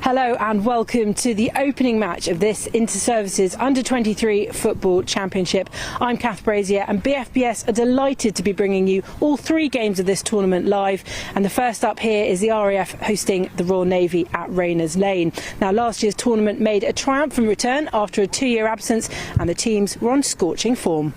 Hello and welcome to the opening match of this Inter-Services Under-23 Football Championship. I'm Kath Brazier and BFBS are delighted to be bringing you all three games of this tournament live. And the first up here is the RAF hosting the Royal Navy at Rayners Lane. Now, last year's tournament made a triumphant return after a two-year absence and the teams were on scorching form.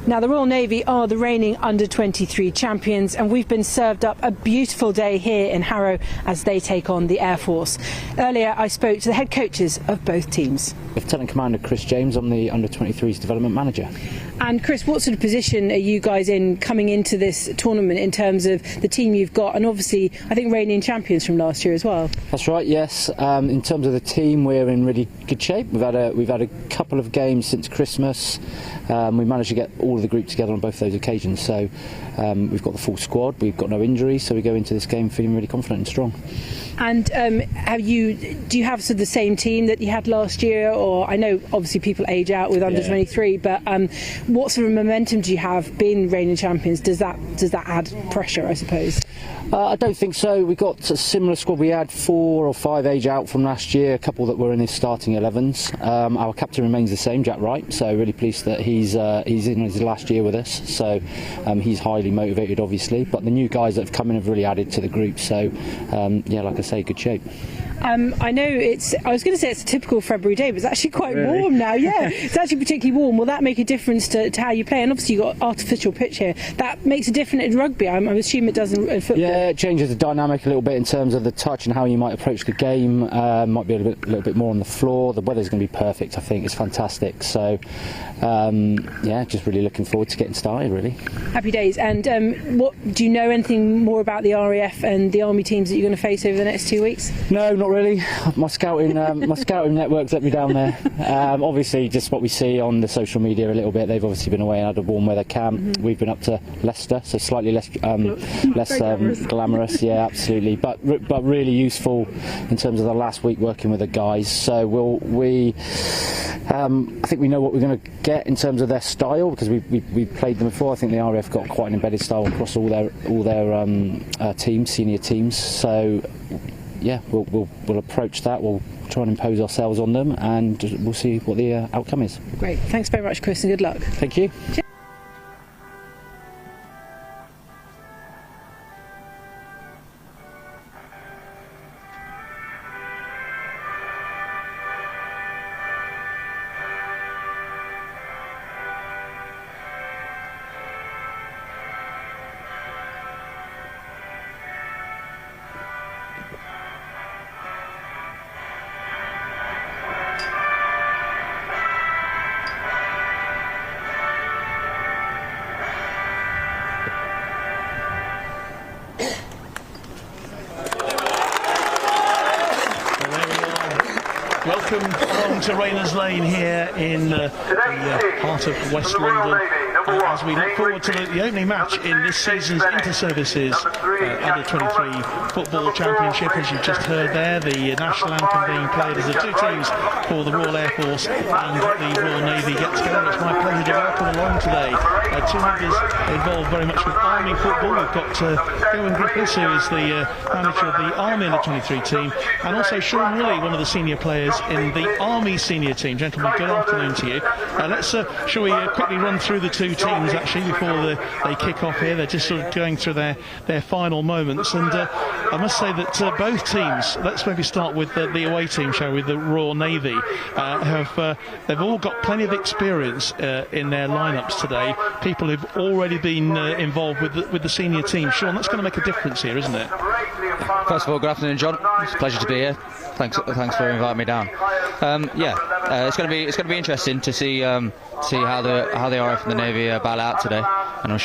Now, the Royal Navy are the reigning under-23 champions, and we've been served up a beautiful day here in Harrow as they take on the Air Force. Earlier, I spoke to the head coaches of both teams. Lieutenant Commander Chris James, I'm the under-23s development manager. And Chris, what sort of position are you guys in coming into this tournament in terms of the team you've got, and obviously I think reigning champions from last year as well? That's right, yes. In terms of the team, we're in really good shape. We've had a couple of games since Christmas. We managed to get all of the group together on both those occasions, so we've got the full squad, we've got no injuries, so we go into this game feeling really confident and strong. And do you have sort of the same team that you had last year? Or I know obviously people age out with under 23, but what sort of momentum do you have being reigning champions? Does that add pressure, I suppose? I don't think so. We've got a similar squad. We had 4 or 5 age out from last year, a couple that were in his starting 11s. Our captain remains the same, Jack Wright, so really pleased that he's in his last year with us, so he's highly motivated obviously, but the new guys that have come in have really added to the group, so yeah, like I say, good shape. I know I was going to say it's a typical February day, but it's actually quite warm now. Yeah, it's actually particularly warm. Will that make a difference to how you play? And obviously you've got artificial pitch here. That makes a difference in rugby. I'm assuming it does in football. Yeah, it changes the dynamic a little bit in terms of the touch and how you might approach the game. Might be a little bit more on the floor. The weather's going to be perfect, I think. It's fantastic. So, yeah, just really looking forward to getting started, really. Happy days. And what do you know anything more about the RAF and the Army teams that you're going to face over the next 2 weeks? No, not really. My scouting network's let me down there. Obviously, just what we see on the social media a little bit. They've obviously been away and had a warm weather camp. We've been up to Leicester, so slightly less glamorous. Yeah, absolutely. But really useful in terms of the last week working with the guys. So I think we know what we're going to get in terms of their style, because we played them before. I think the RAF got quite an embedded style across all their teams, senior teams. So yeah, we'll approach that. We'll try and impose ourselves on them, and we'll see what the outcome is. Great. Thanks very much, Chris, and good luck. Thank you. Welcome along to Rayners Lane here in the heart of West London as we look forward to the opening match in this season's Inter-Services Under-23 Football Championship. As you've just heard there, the national anthem being played as the two teams for the Royal Air Force and the Royal Navy get together. It's my pleasure to welcome along today two members involved very much with Army football. We've got Owen Griffiths, who is the manager of the Army Under-23 team, and also Sean Woolley, one of the senior players in the Army senior team. Gentlemen, good afternoon to you. Shall we quickly run through the two two teams actually before they kick off here. They're just sort of going through their final moments, and I must say that both teams, let's maybe start with the away team, shall we, the Royal Navy, they've all got plenty of experience in their lineups today, people who've already been involved with the senior team. Sean, that's going to make a difference here, isn't it? First of all, good afternoon, John. It's a pleasure to be here. Thanks for inviting me down. It's going to be interesting to see how the RAF and the Navy battle out today, and I'm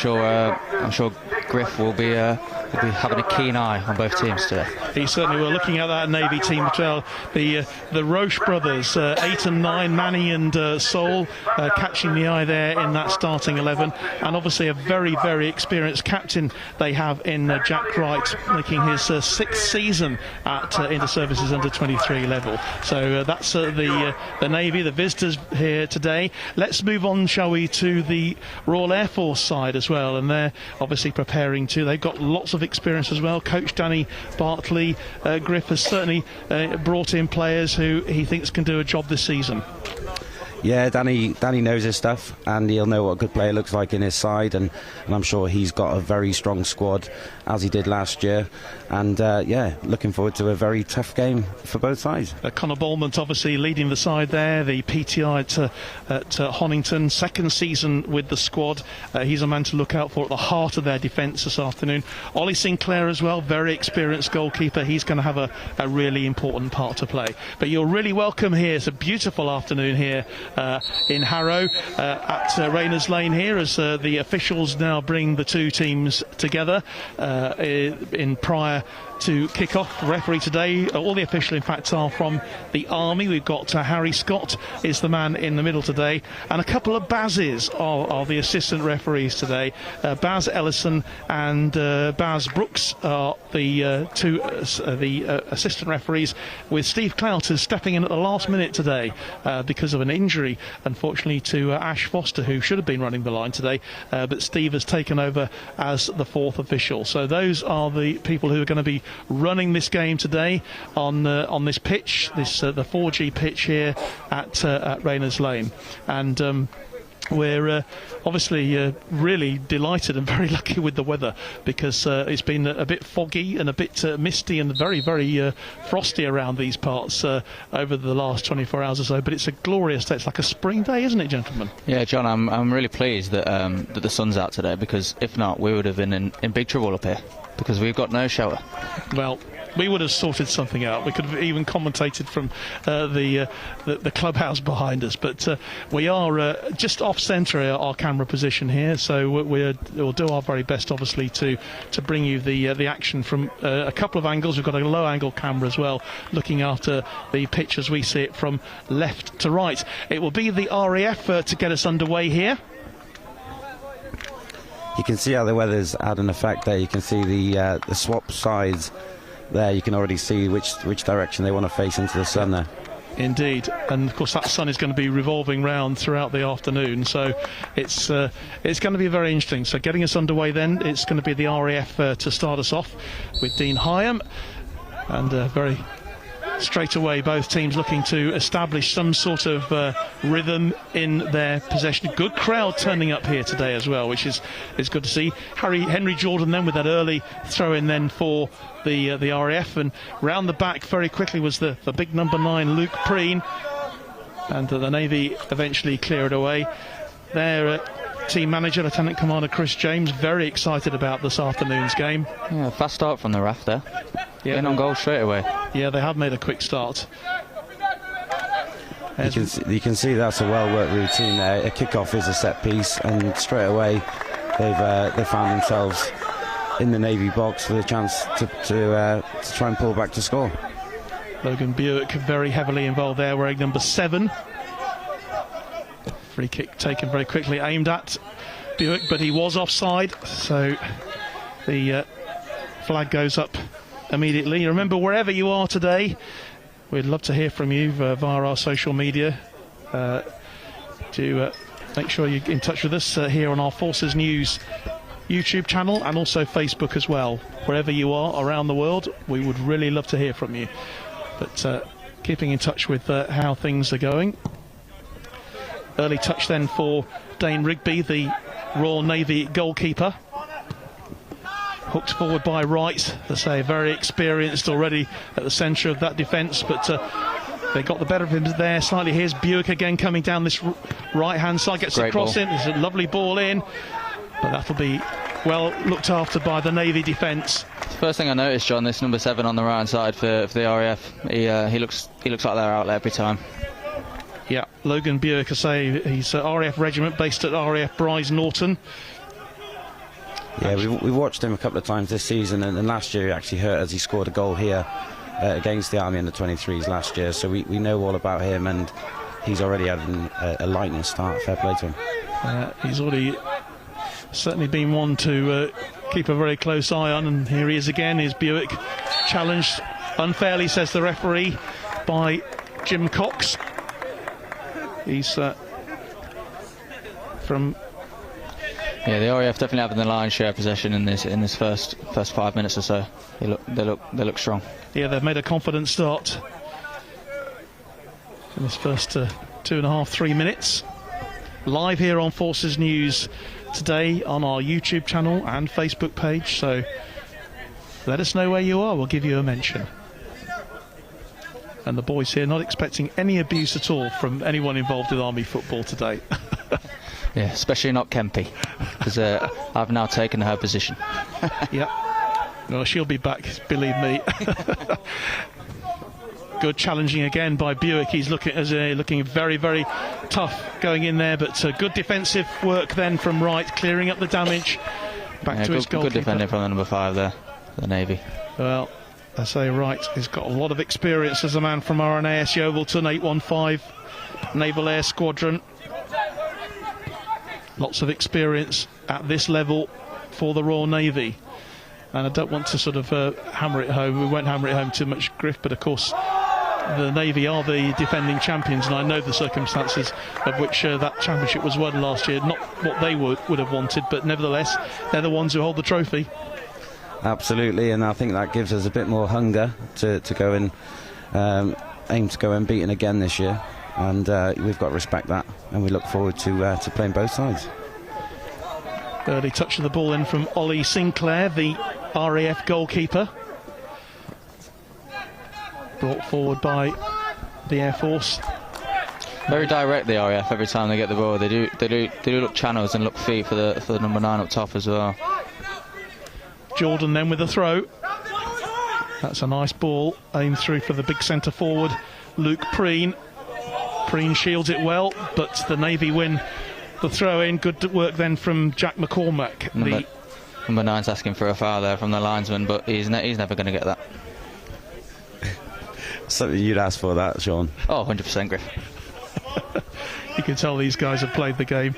sure Griff will be having a keen eye on both teams today. He certainly will. Looking at that Navy team as well, the Roche brothers, 8 and 9, Manny and Sol, catching the eye there in that starting 11, and obviously a very, very experienced captain they have in Jack Wright, making his 6th season at Inter-Services under 23 level. So that's the Navy, the visitors here today. Let's move on, shall we, to the Royal Air Force side as well, and they're obviously preparing too. They've got lots of experience as well. Coach Danny Bartley, Griff has certainly brought in players who he thinks can do a job this season. Yeah, Danny knows his stuff, and he'll know what a good player looks like in his side, and I'm sure he's got a very strong squad, as he did last year, and looking forward to a very tough game for both sides. Connor Bolmont obviously leading the side there, the PTI at Honington, 2nd season with the squad. He's a man to look out for at the heart of their defence this afternoon. Ollie Sinclair as well, very experienced goalkeeper. He's going to have a really important part to play. But you're really welcome here. It's a beautiful afternoon here in Harrow at Rayners Lane here, as the officials now bring the two teams together in prior to kick off. The referee today, all the officials in fact are from the Army. We've got Harry Scott is the man in the middle today, and a couple of Bazes are the assistant referees today. Baz Ellison and Baz Brooks are the two assistant referees, with Steve Clouters stepping in at the last minute today because of an injury, unfortunately, to Ash Foster, who should have been running the line today, but Steve has taken over as the 4th official. So those are the people who are going to be running this game today on this pitch, the 4G pitch here at Rayners Lane, and we're obviously really delighted and very lucky with the weather, because it's been a bit foggy and a bit misty and very, very frosty around these parts over the last 24 hours or so, but it's a glorious day. It's like a spring day, isn't it, gentlemen? Yeah, John, I'm really pleased that that the sun's out today, because if not, we would have been in big trouble up here, because we've got no shower. Well, we would have sorted something out. We could have even commentated from the clubhouse behind us, but we are just off centre our camera position here, so we'll do our very best, obviously, to bring you the action from a couple of angles. We've got a low angle camera as well, looking after the pitch as we see it from left to right. It will be the RAF to get us underway here. You can see how the weather's had an effect there. You can see the swap sides there. You can already see which direction they want to face into the sun there. Indeed, and of course that sun is going to be revolving round throughout the afternoon, so it's going to be very interesting. So getting us underway then, it's going to be the RAF to start us off, with Dean Hyam, and very straight away both teams looking to establish some sort of rhythm in their possession. Good crowd turning up here today as well, which is good to see. Henry Jordan then with that early throw in then for the RAF, and round the back very quickly was the big number 9 Luke Preen, and the Navy eventually clear it away. Their team manager, Lieutenant Commander Chris James, very excited about this afternoon's game. Yeah, fast start from the RAF there. Yeah, in on goal straight away. Yeah, they have made a quick start. You can see that's a well-worked routine there. A kickoff is a set piece, and straight away they found themselves in the Navy box with a chance to try and pull back to score. Logan Buick very heavily involved there, wearing number 7. Free kick taken very quickly, aimed at Buick, but he was offside, so the flag goes up immediately. Remember, wherever you are today, we'd love to hear from you via our social media. To make sure you're in touch with us here on our Forces News YouTube channel, and also Facebook as well. Wherever you are around the world, we would really love to hear from you. But keeping in touch with how things are going. Early touch then for Dane Rigby, the Royal Navy goalkeeper. Hooked forward by Wright, let's say very experienced already at the centre of that defence, but they got the better of him there slightly. Here's Buick again coming down this right hand side, gets a cross in, there's a lovely ball in, but that'll be well looked after by the Navy defence. First thing I noticed, John, this number 7 on the right hand side for the RAF, he looks like they're out there every time. Yeah, Logan Buick, I say, he's RAF regiment based at RAF Bryce Norton. Yeah, we've watched him a couple of times this season, and last year he actually hurt as he scored a goal here against the Army under-23s last year, so we know all about him, and he's already had a lightning start. Fair play to him. He's already certainly been one to keep a very close eye on, and here he is again. Here's Buick, challenged unfairly, says the referee, by Jim Cox. He's from... Yeah, the RAF definitely having the lion's share possession in this first 5 minutes or so. They look strong. Yeah, they've made a confident start in this first 2.5, 3 minutes. Live here on Forces News today on our YouTube channel and Facebook page. So let us know where you are. We'll give you a mention. And the boys here not expecting any abuse at all from anyone involved with Army football today. Yeah, especially not Kempy, because I've now taken her position. Yep. No, she'll be back, believe me. Good challenging again by Buick. He's looking very, very tough going in there, but good defensive work then from Wright, clearing up the damage. Back to his goalkeeper. Good defending from the number 5 there, the Navy. Well, I say Wright, he's got a lot of experience as a man from RNAS Yeovilton 815 Naval Air Squadron. Lots of experience at this level for the Royal Navy, and I don't want to sort of hammer it home. We won't hammer it home too much, Griff, but of course the Navy are the defending champions, and I know the circumstances of which that championship was won last year. Not what they would have wanted, but nevertheless they're the ones who hold the trophy. Absolutely, and I think that gives us a bit more hunger to go and aim to go unbeaten again this year. And we've got to respect that, and we look forward to playing both sides. Early touch of the ball in from Ollie Sinclair, the RAF goalkeeper. Brought forward by the Air Force. Very direct, the RAF, every time they get the ball. They do look channels and look feet for the number 9 up top as well. Jordan then with a throw. That's a nice ball, aimed through for the big centre forward, Luke Preen. Preen shields it well, but the Navy win the throw-in. Good work then from Jack McCormack. Number 9's asking for a foul there from the linesman, but he's never going to get that. Something you'd ask for that, Sean. Oh, 100%, Griff. You can tell these guys have played the game.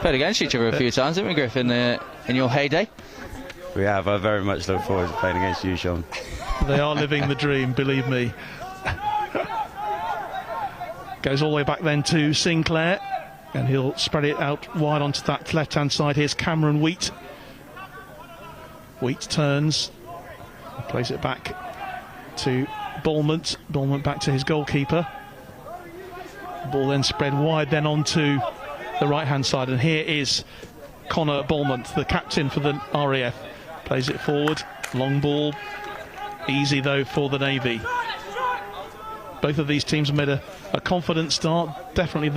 Played against each other a few times, didn't we, Griff, in your heyday? We have. I very much look forward to playing against you, Sean. They are living the dream, believe me. Goes all the way back then to Sinclair, and he'll spread it out wide onto that left-hand side. Here's Cameron Wheat. Wheat turns, plays it back to Bulmont. Bulmont back to his goalkeeper. Ball then spread wide then onto the right-hand side, and here is Connor Bulmont, the captain for the RAF. Plays it forward, long ball, easy though for the Navy. Both of these teams have made a confident start. Definitely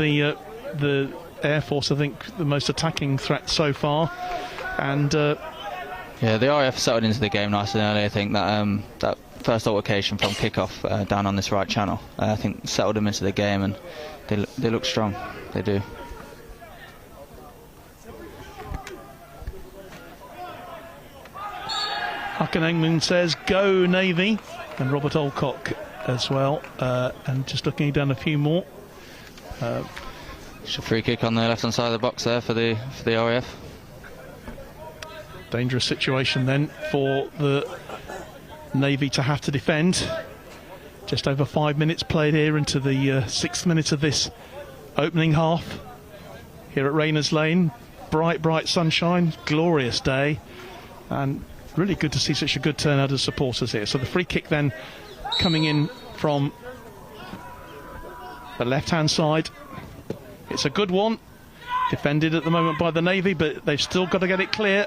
the Air Force, I think, the most attacking threat so far. And yeah, the RAF settled into the game nice and early. I think that first altercation from kickoff down on this right channel, I think settled them into the game, and they look strong. They do. Hucken Engman says, "Go Navy," and Robert Alcock as well. And just looking down a few more. It's a free kick on the left-hand side of the box there for the RAF. Dangerous situation then for the Navy to have to defend. Just over 5 minutes played here into the 6th minute of this opening half. Here at Rayners Lane, bright sunshine, glorious day, and really good to see such a good turnout of supporters here. So the free kick then coming in from the left-hand side. It's a good one, Defended at the moment by the Navy, but they've still got to get it clear.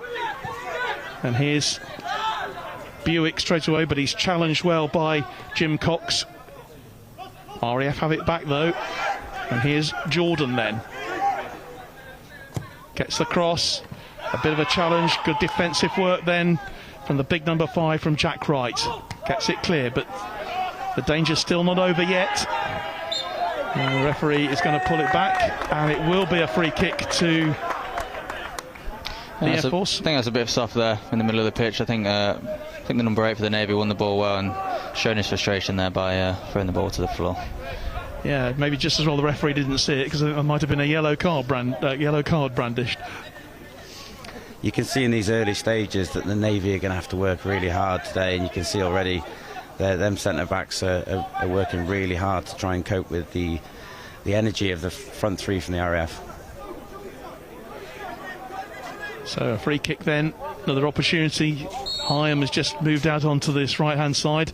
And here's Buick straight away, but he's challenged well by Jim Cox. RAF have it back though. And here's Jordan then. Gets the cross. A bit of a challenge. Good defensive work then from the big number 5 from Jack Wright. Gets it clear, but the danger's still not over yet. And the referee is going to pull it back, and it will be a free kick to the Air Force. I think that's a bit soft there in the middle of the pitch. I think the number 8 for the Navy won the ball well and shown his frustration there by throwing the ball to the floor. Yeah, maybe just as well the referee didn't see it, because it might have been a yellow card brandished. You can see in these early stages that the Navy are going to have to work really hard today, and you can see already them centre-backs are working really hard to try and cope with the energy of the front 3 from the RAF. So a free kick then, another opportunity. Hyam has just moved out onto this right-hand side.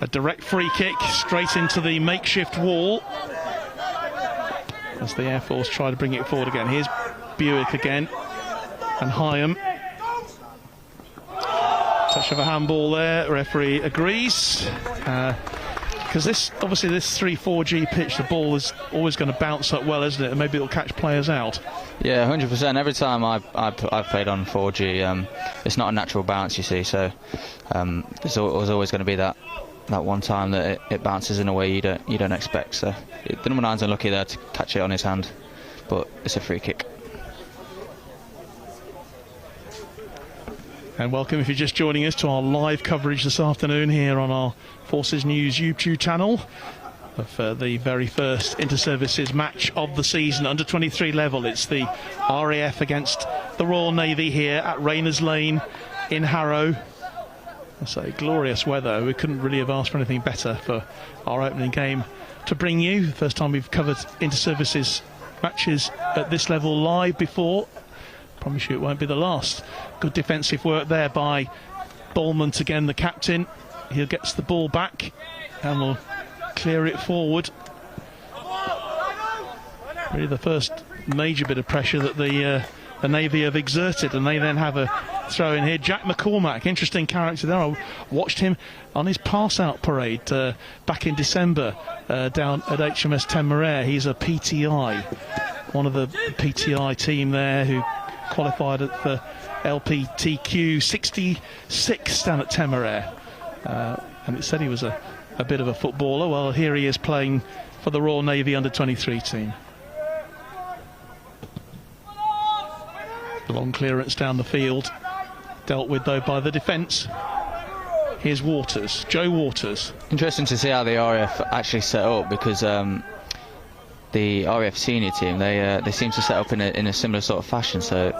A direct free kick straight into the makeshift wall as the Air Force try to bring it forward again. Here's Buick again, and Hyam. Touch of a handball there, referee agrees. Because this 3-4G pitch, the ball is always going to bounce up well, isn't it? And maybe it'll catch players out. Yeah, 100%. Every time I've played on 4G, it's not a natural bounce, you see. So there's always going to be that one time that it bounces in a way you don't expect. So the number 9's unlucky there to catch it on his hand, but it's a free kick. And welcome, if you're just joining us, to our live coverage this afternoon here on our Forces News YouTube channel of the very first inter-services match of the season, under 23 level. It's the RAF against the Royal Navy here at Rayners Lane in Harrow. I say glorious weather. We couldn't really have asked for anything better for our opening game to bring you. The first time we've covered inter-services matches at this level live before. Promise you it won't be the last. Good defensive work there by Bournemouth again, the captain. He gets the ball back and will clear it forward. Really the first major bit of pressure that the Navy have exerted, and they then have a throw in here. Jack McCormack, interesting character there. I watched him on his pass-out parade back in December down at HMS Temeraire. He's a PTI, one of the PTI team there who qualified at the LPTQ 66 down at Temeraire, and it said he was a bit of a footballer. Well, here he is playing for the Royal Navy under 23 team. Long clearance down the field, dealt with though by the defence. Here's Waters, Joe Waters. Interesting to see how the RAF actually set up, because the RAF senior team, they seem to set up in a similar sort of fashion. So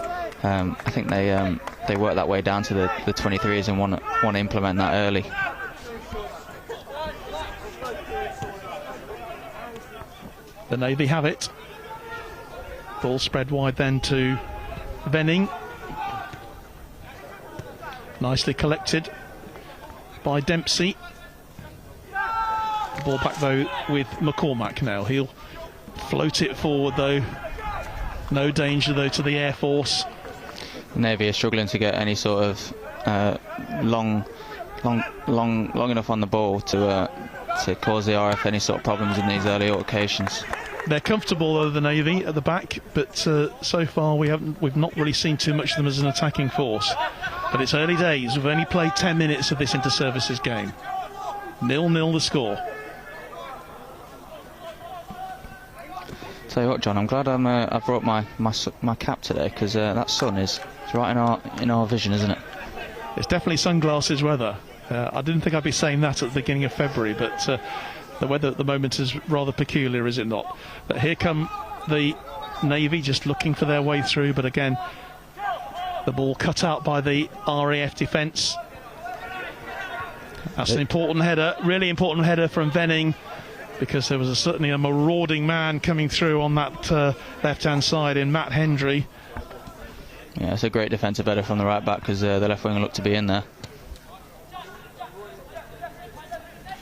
I think they work that way down to the 23s and want to implement that early. The Navy have it. Ball spread wide then to Venning. Nicely collected by Dempsey. The ball back though with McCormack now. He'll float it forward though. No danger though to the Air Force. The Navy are struggling to get any sort of long enough on the ball to cause the RF any sort of problems in these early altercations. They're comfortable though, the Navy at the back, but so far we've not really seen too much of them as an attacking force. But it's early days. We've only played 10 minutes of this inter-services game. 0-0 the score. Tell you what, John, I'm glad I brought my cap today, because that sun is right in our vision, isn't it? It's definitely sunglasses weather. I didn't think I'd be saying that at the beginning of February, but the weather at the moment is rather peculiar, is it not? But here come the Navy, just looking for their way through, but again the ball cut out by the RAF defence. That's an important header, really important header from Venning, because there was certainly a marauding man coming through on that left-hand side in Matt Hendry. Yeah, it's a great defensive header from the right back, because the left wing looked to be in there.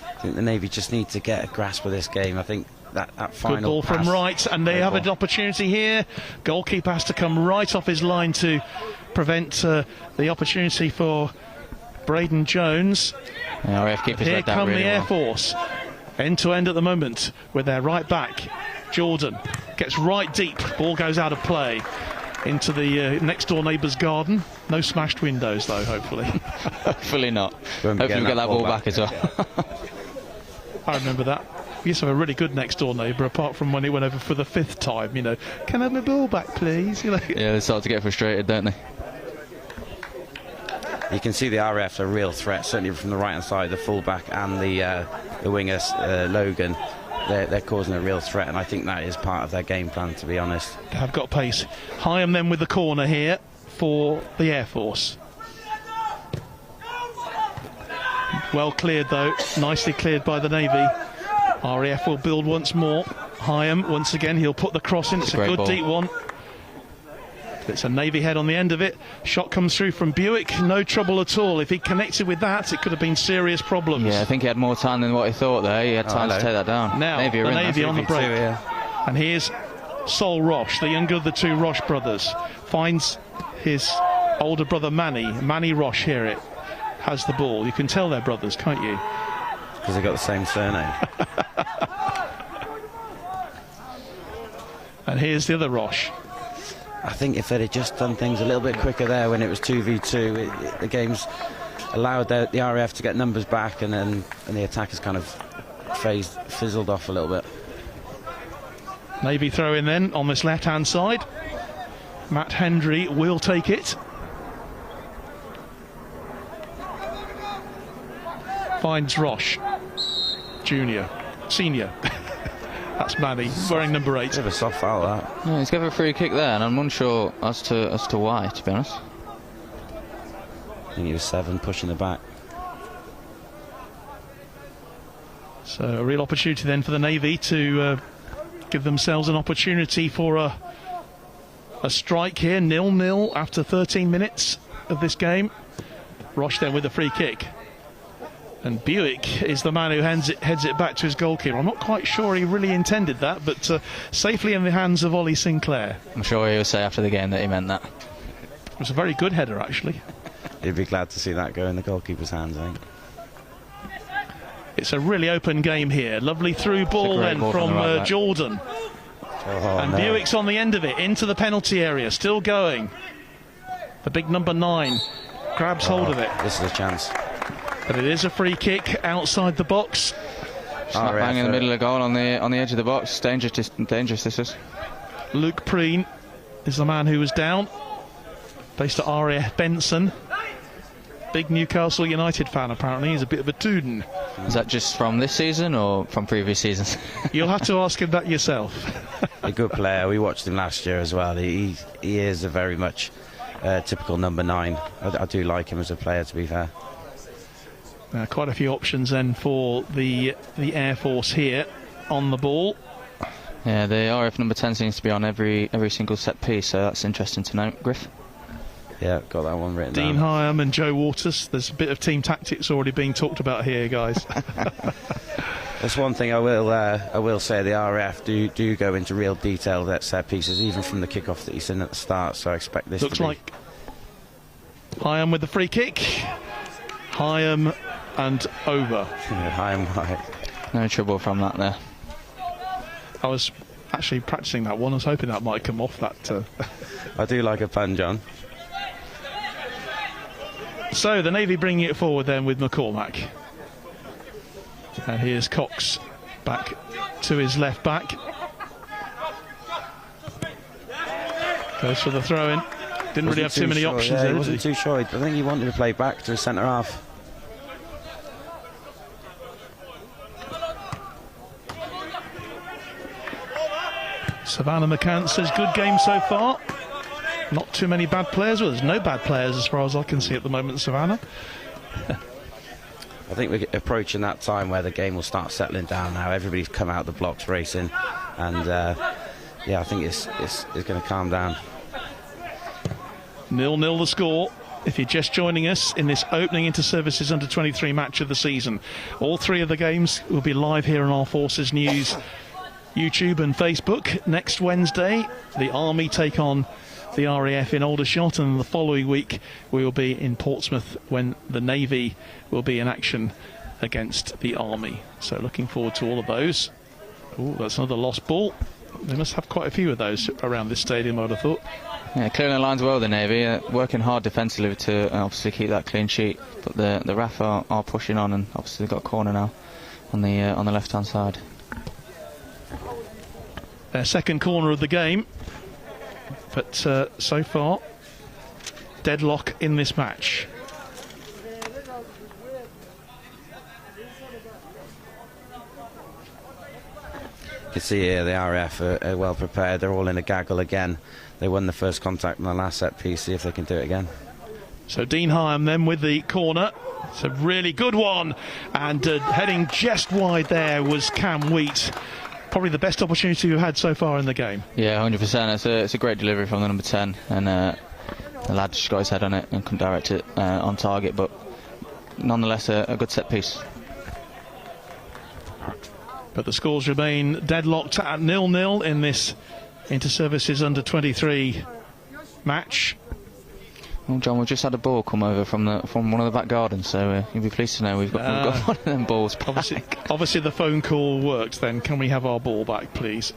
I think the Navy just need to get a grasp of this game. I think that final good ball pass. from right, and they have an opportunity here. Goalkeeper has to come right off his line to prevent the opportunity for Braden Jones. Yeah, RAF keepers Here read that come really the Air well. Force, end to end at the moment with their right back. Jordan gets right deep, ball goes out of play into the next door neighbour's garden. No smashed windows though, hopefully. Hopefully not. Won't be Hopefully we get that ball back as well. I remember that. We used to have a really good next door neighbour, apart from when he went over for the 5th time, you know. Can I have my ball back, please? You know. Yeah, they start to get frustrated, don't they? You can see the RAF a real threat, certainly from the right hand side, the fullback and the winger Logan. They're causing a real threat, and I think that is part of their game plan, to be honest. They have got pace. Hyam then with the corner here for the Air Force. Well cleared though, nicely cleared by the Navy. RAF will build once more. Hyam, once again, he'll put the cross in. It's a good ball. deep one. It's a Navy head on the end of it. Shot comes through from Buick, no trouble at all. If he connected with that, it could have been serious problems. Yeah, I think he had more time than what he thought there. He had time to take that down. Now, Navy the are in Navy there. on the break. And here's Sol Roche, the younger of the two Roche brothers. Finds his older brother Manny Roche here. It has the ball. You can tell they're brothers, can't you? Because they've got the same surname. And here's the other Roche. I think if they'd have just done things a little bit quicker there when it was 2v2, the game's allowed the RAF to get numbers back, and the attack has kind of fizzled off a little bit. Navy throw in then on this left hand side. Matt Hendry will take it. Finds Roche. Senior. That's Manny, wearing number 8. Bit of a soft foul, that. Yeah, he's given a free kick there, and I'm unsure as to why, to be honest. I think he was 7, pushing the back. So a real opportunity then for the Navy to give themselves an opportunity for a strike here. 0-0 after 13 minutes of this game. Roche then with a free kick. And Buick is the man who heads it back to his goalkeeper. I'm not quite sure he really intended that, but safely in the hands of Ollie Sinclair. I'm sure he'll say after the game that he meant that. It was a very good header, actually. He'd be glad to see that go in the goalkeeper's hands, I think. It's a really open game here. Lovely through ball then ball from the right Jordan. And no. Buick's on the end of it, into the penalty area, still going. The big number 9 grabs hold of it. This is a chance. But it is a free kick outside the box. Snap bang in the middle of the goal on the edge of the box. Dangerous this is. Luke Preen is the man who was down. Based at RAF Benson. Big Newcastle United fan, apparently. He's a bit of a Tooden. Is that just from this season or from previous seasons? You'll have to ask him that yourself. A good player. We watched him last year as well. He is a very much typical number 9. I do like him as a player, to be fair. Quite a few options then for the Air Force here on the ball. Yeah, the RF number 10 seems to be on every single set piece, so that's interesting to note. Griff? Yeah, got that one written Dean down. Hyam and Joe Waters. There's a bit of team tactics already being talked about here, guys. That's one thing I will say. The RAF do go into real detail at set pieces, even from the kickoff that he's in at the start. So I expect this. Looks to be... like Hyam with the free kick. Hyam and over. Hyam wide. No trouble from that there. I was actually practicing that one. I was hoping that might come off that. I do like a pun, John. So the Navy bringing it forward then with McCormack. And here's Cox back to his left back. Goes for the throw-in. Didn't really have too many options there, he was he? wasn't too sure. I think he wanted to play back to a centre half. Savannah McCann says good game so far. Not too many bad players. Well, there's no bad players as far as I can see at the moment, Savannah. I think we're approaching that time where the game will start settling down now. Everybody's come out the blocks racing, and yeah, I think it's going to calm down. 0-0 the score. If you're just joining us in this opening Inter-Services Under-23 match of the season, all 3 of the games will be live here on Our Forces News YouTube and Facebook. Next Wednesday, the Army take on the RAF in Aldershot, and the following week we will be in Portsmouth when the Navy will be in action against the Army. So looking forward to all of those. Oh, that's another lost ball. They must have quite a few of those around this stadium, I would have thought. Yeah, clearing the lines well, the Navy, working hard defensively to obviously keep that clean sheet. But the RAF are pushing on, and obviously they've got a corner now on the left-hand side. Their second corner of the game, but so far, deadlock in this match. You can see here the RAF are well prepared. They're all in a gaggle again. They won the first contact in the last set piece. See if they can do it again. So Dean Hyam then with the corner. It's a really good one, and heading just wide there was Cam Wheat. Probably the best opportunity we've had so far in the game. Yeah, 100%. It's a great delivery from the number 10, and the lad just got his head on it and couldn't direct it on target, but nonetheless a good set piece. But the scores remain deadlocked at 0-0 in this Inter-Services Under-23 match. Well, John, we've just had a ball come over from one of the back gardens, so you'll be pleased to know we've got one of them balls back. Obviously the phone call worked then. Can we have our ball back, please?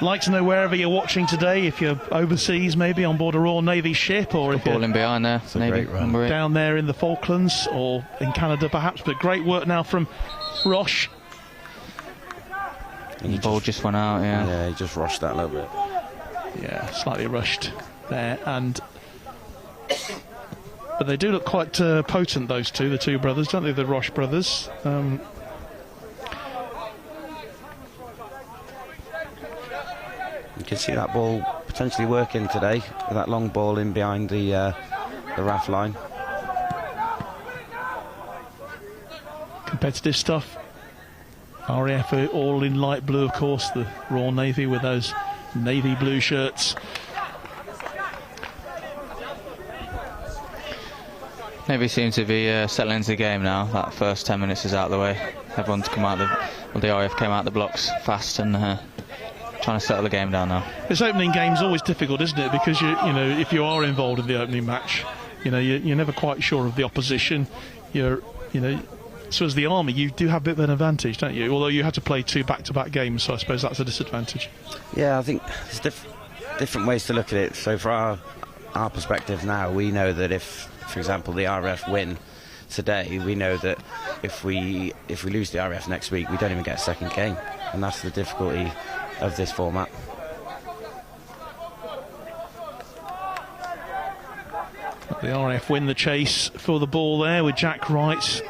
Like to know wherever you're watching today, if you're overseas, maybe on board a Royal Navy ship, or if ball in behind there, Navy down there in the Falklands or in Canada perhaps. But great work now from Roche. The ball just went out, yeah. Yeah, he just rushed that a little bit. Yeah, slightly rushed there, but they do look quite potent, those two, the two brothers, don't they, the Roche brothers? You can see that ball potentially working today, with that long ball in behind the RAF line. Competitive stuff. RAF are all in light blue, of course, the Royal Navy with those navy blue shirts. Navy seem to be settling into the game now. That first 10 minutes is out of the way. Everyone's come out the RAF came out the blocks fast and trying to settle the game down now. This opening game's always difficult, isn't it? Because you know, if you are involved in the opening match, you know, you're never quite sure of the opposition. So as the Army, you do have a bit of an advantage, don't you? Although you had to play 2 back-to-back games, so I suppose that's a disadvantage. Yeah, I think there's different ways to look at it. So for our perspective now, we know that if, for example, the RAF win today, we know that if we lose the RAF next week, we don't even get a second game, and that's the difficulty of this format. The RAF win the chase for the ball there with Jack Wright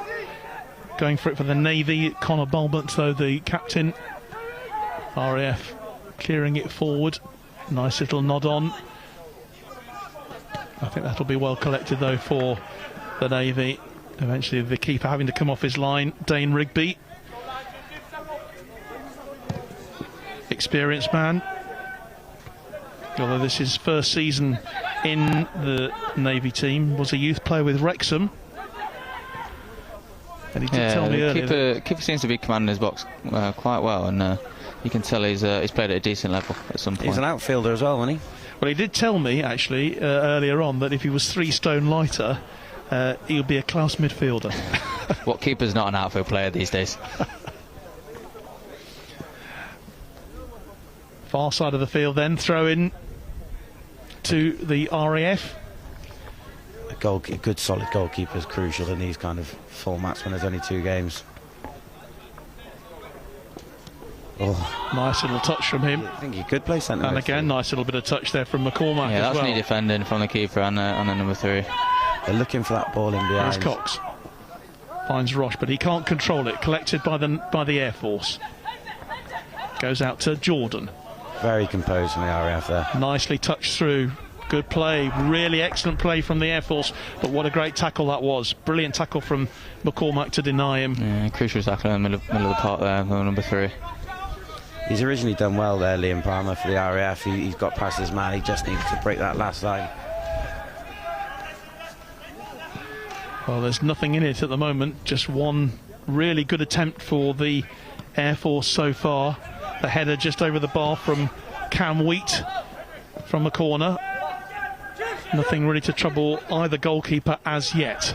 going for it for the Navy. Connor Bulbert, though, the captain. RAF clearing it forward. Nice little nod on. I think that'll be well collected, though, for the Navy. Eventually the keeper having to come off his line, Dane Rigby. Experienced man. Although this is his first season in the Navy team. Was a youth player with Wrexham. And he did tell me earlier. Keeper seems to be commanding his box quite well, and you can tell he's played at a decent level at some point. He's an outfielder as well, isn't he? Well, he did tell me, actually, earlier on, that if he was 3 stone lighter, he would be a class midfielder. What keeper's not an outfield player these days? Far side of the field then, throw in to the RAF. A good solid goalkeeper is crucial in these kind of formats when there's only 2 games. Oh, nice little touch from him. I think he could play centre. And again, nice little bit of touch there from McCormack. Yeah, as that's well. neat defending from the keeper and the number 3. They're looking for that ball in behind. There's Cox. Finds Roche, but he can't control it. Collected by the Air Force. Goes out to Jordan. Very composed from the RAF there. Nicely touched through. Good play, really excellent play from the Air Force, but what a great tackle that was. Brilliant tackle from McCormack to deny him. Yeah, crucial tackle in the middle of the park there, number 3. He's originally done well there, Liam Palmer, for the RAF. He's got past his man, he just needs to break that last line. Well, there's nothing in it at the moment. Just one really good attempt for the Air Force so far. The header just over the bar from Cam Wheat from the corner. Nothing really to trouble either goalkeeper as yet.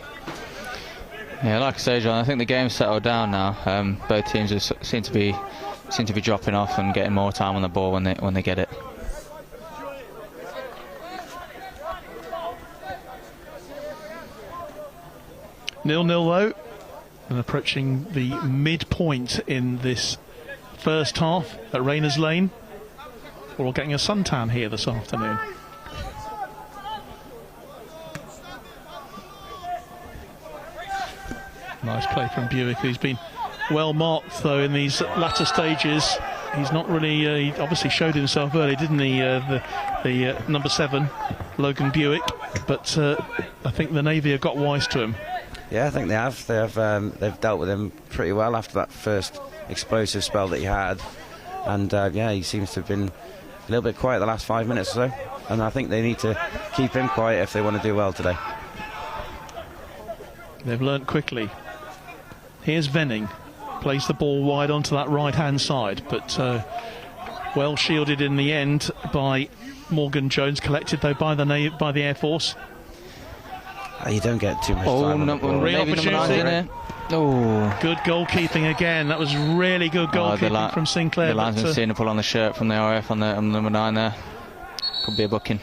Yeah, like I say, John, I think the game's settled down now. Both teams seem to be dropping off and getting more time on the ball when they get it. Nil-nil though, and approaching the midpoint in this first half at Rayners Lane. We're all getting a suntan here this afternoon. Nice play from Buick, who's been well marked though in these latter stages. He's not really, he obviously showed himself early, didn't he, the number 7, Logan Buick, but I think the Navy have got wise to him. Yeah, I think they have. They've dealt with him pretty well after that first explosive spell that he had, and yeah, he seems to have been a little bit quiet the last 5 minutes or so, and I think they need to keep him quiet if they want to do well today. They've learnt quickly. Here's Venning, plays the ball wide onto that right-hand side, but well shielded in the end by Morgan Jones, collected though by the Air Force. You don't get too much time. Real opportunity. Oh, good goalkeeping again. That was really good goalkeeping from Sinclair. The linesman's seen a pull on the shirt from the RAF on the number 9 there. Could be a booking.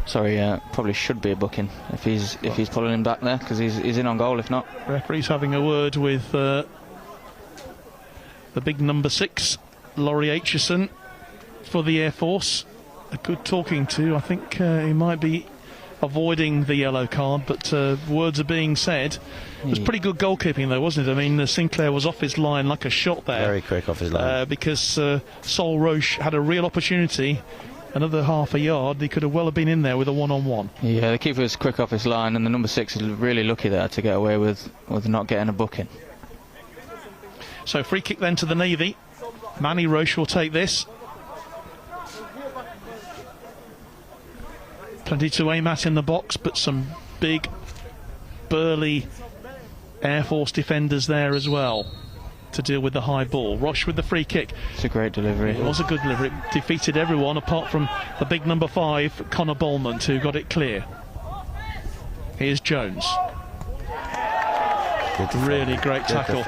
Sorry, probably should be a booking if he's pulling him back there, because he's in on goal if not. Referee's having a word with the big number 6, Laurie Aitchison, for the Air Force. A good talking to. I think he might be avoiding the yellow card, but words are being said. It was pretty good goalkeeping though, wasn't it? I mean, Sinclair was off his line like a shot there. Very quick off his line. Because Sol Roche had a real opportunity. Another half a yard, he could have well have been in there with a one-on-one. Yeah, the keeper was quick off his line, and the number 6 is really lucky there to get away with not getting a booking. So free kick then to the Navy. Manny Roche will take this. Plenty to aim at in the box, but some big, burly Air Force defenders there as well to deal with the high ball. Roche with the free kick. It's a great delivery. It was a good delivery. It defeated everyone apart from the big number 5, Connor Bolman, who got it clear. Here's Jones. Really great tackle.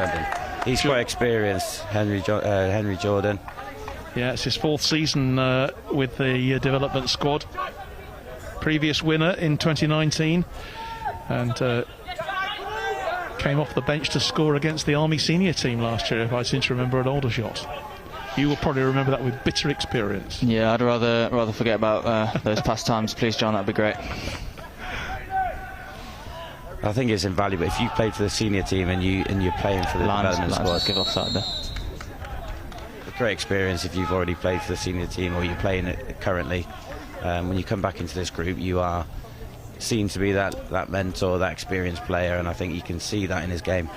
He's quite experienced, Henry Jordan. Yeah, it's his 4th season with the development squad. Previous winner in 2019, and came off the bench to score against the Army senior team last year, if I seem to remember, at Aldershot. You will probably remember that with bitter experience. Yeah, I'd rather forget about those past times, please, John. That'd be great. I think it's invaluable if you played for the senior team and you're playing for the development squad. Give offside there. A great experience if you've already played for the senior team or you're playing it currently. When you come back into this group, you are seen to be that mentor, that experienced player, and I think you can see that in his game.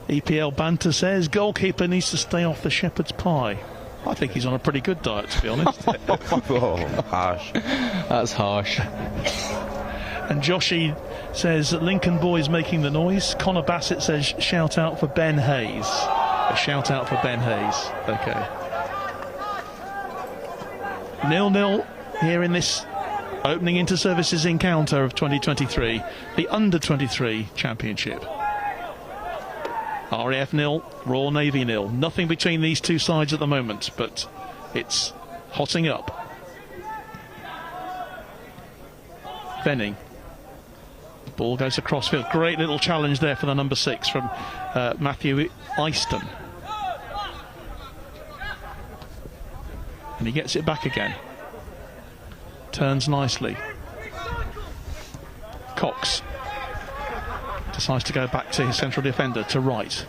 EPL banter says goalkeeper needs to stay off the shepherd's pie. I think he's on a pretty good diet, to be honest. Oh, harsh. That's harsh. And Joshy says Lincoln boys making the noise. Connor Bassett says shout out for Ben Hayes. A shout out for Ben Hayes. Okay. 0-0 here in this opening inter-services encounter of 2023, the Under-23 Championship. RAF 0, Royal Navy 0. Nothing between these two sides at the moment, but it's hotting up. Venning. Ball goes across field. Great little challenge there for the number 6 from Matthew Easton. And he gets it back again. Turns nicely. Cox decides to go back to his central defender, to right.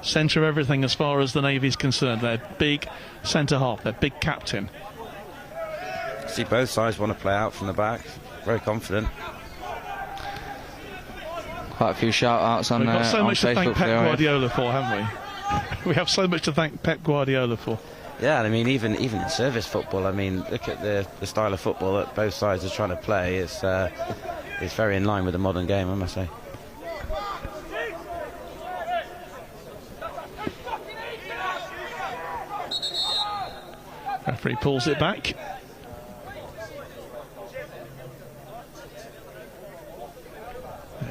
Centre of everything as far as the Navy is concerned. Their big centre half, their big captain. See, both sides want to play out from the back. Very confident. Quite a few shout-outs on Facebook. We've got so much to thank Pep Guardiola for, haven't we? We have so much to thank Pep Guardiola for. Yeah, I mean, even in service football, I mean, look at the style of football that both sides are trying to play. It's very in line with the modern game, I must say. Referee pulls it back. It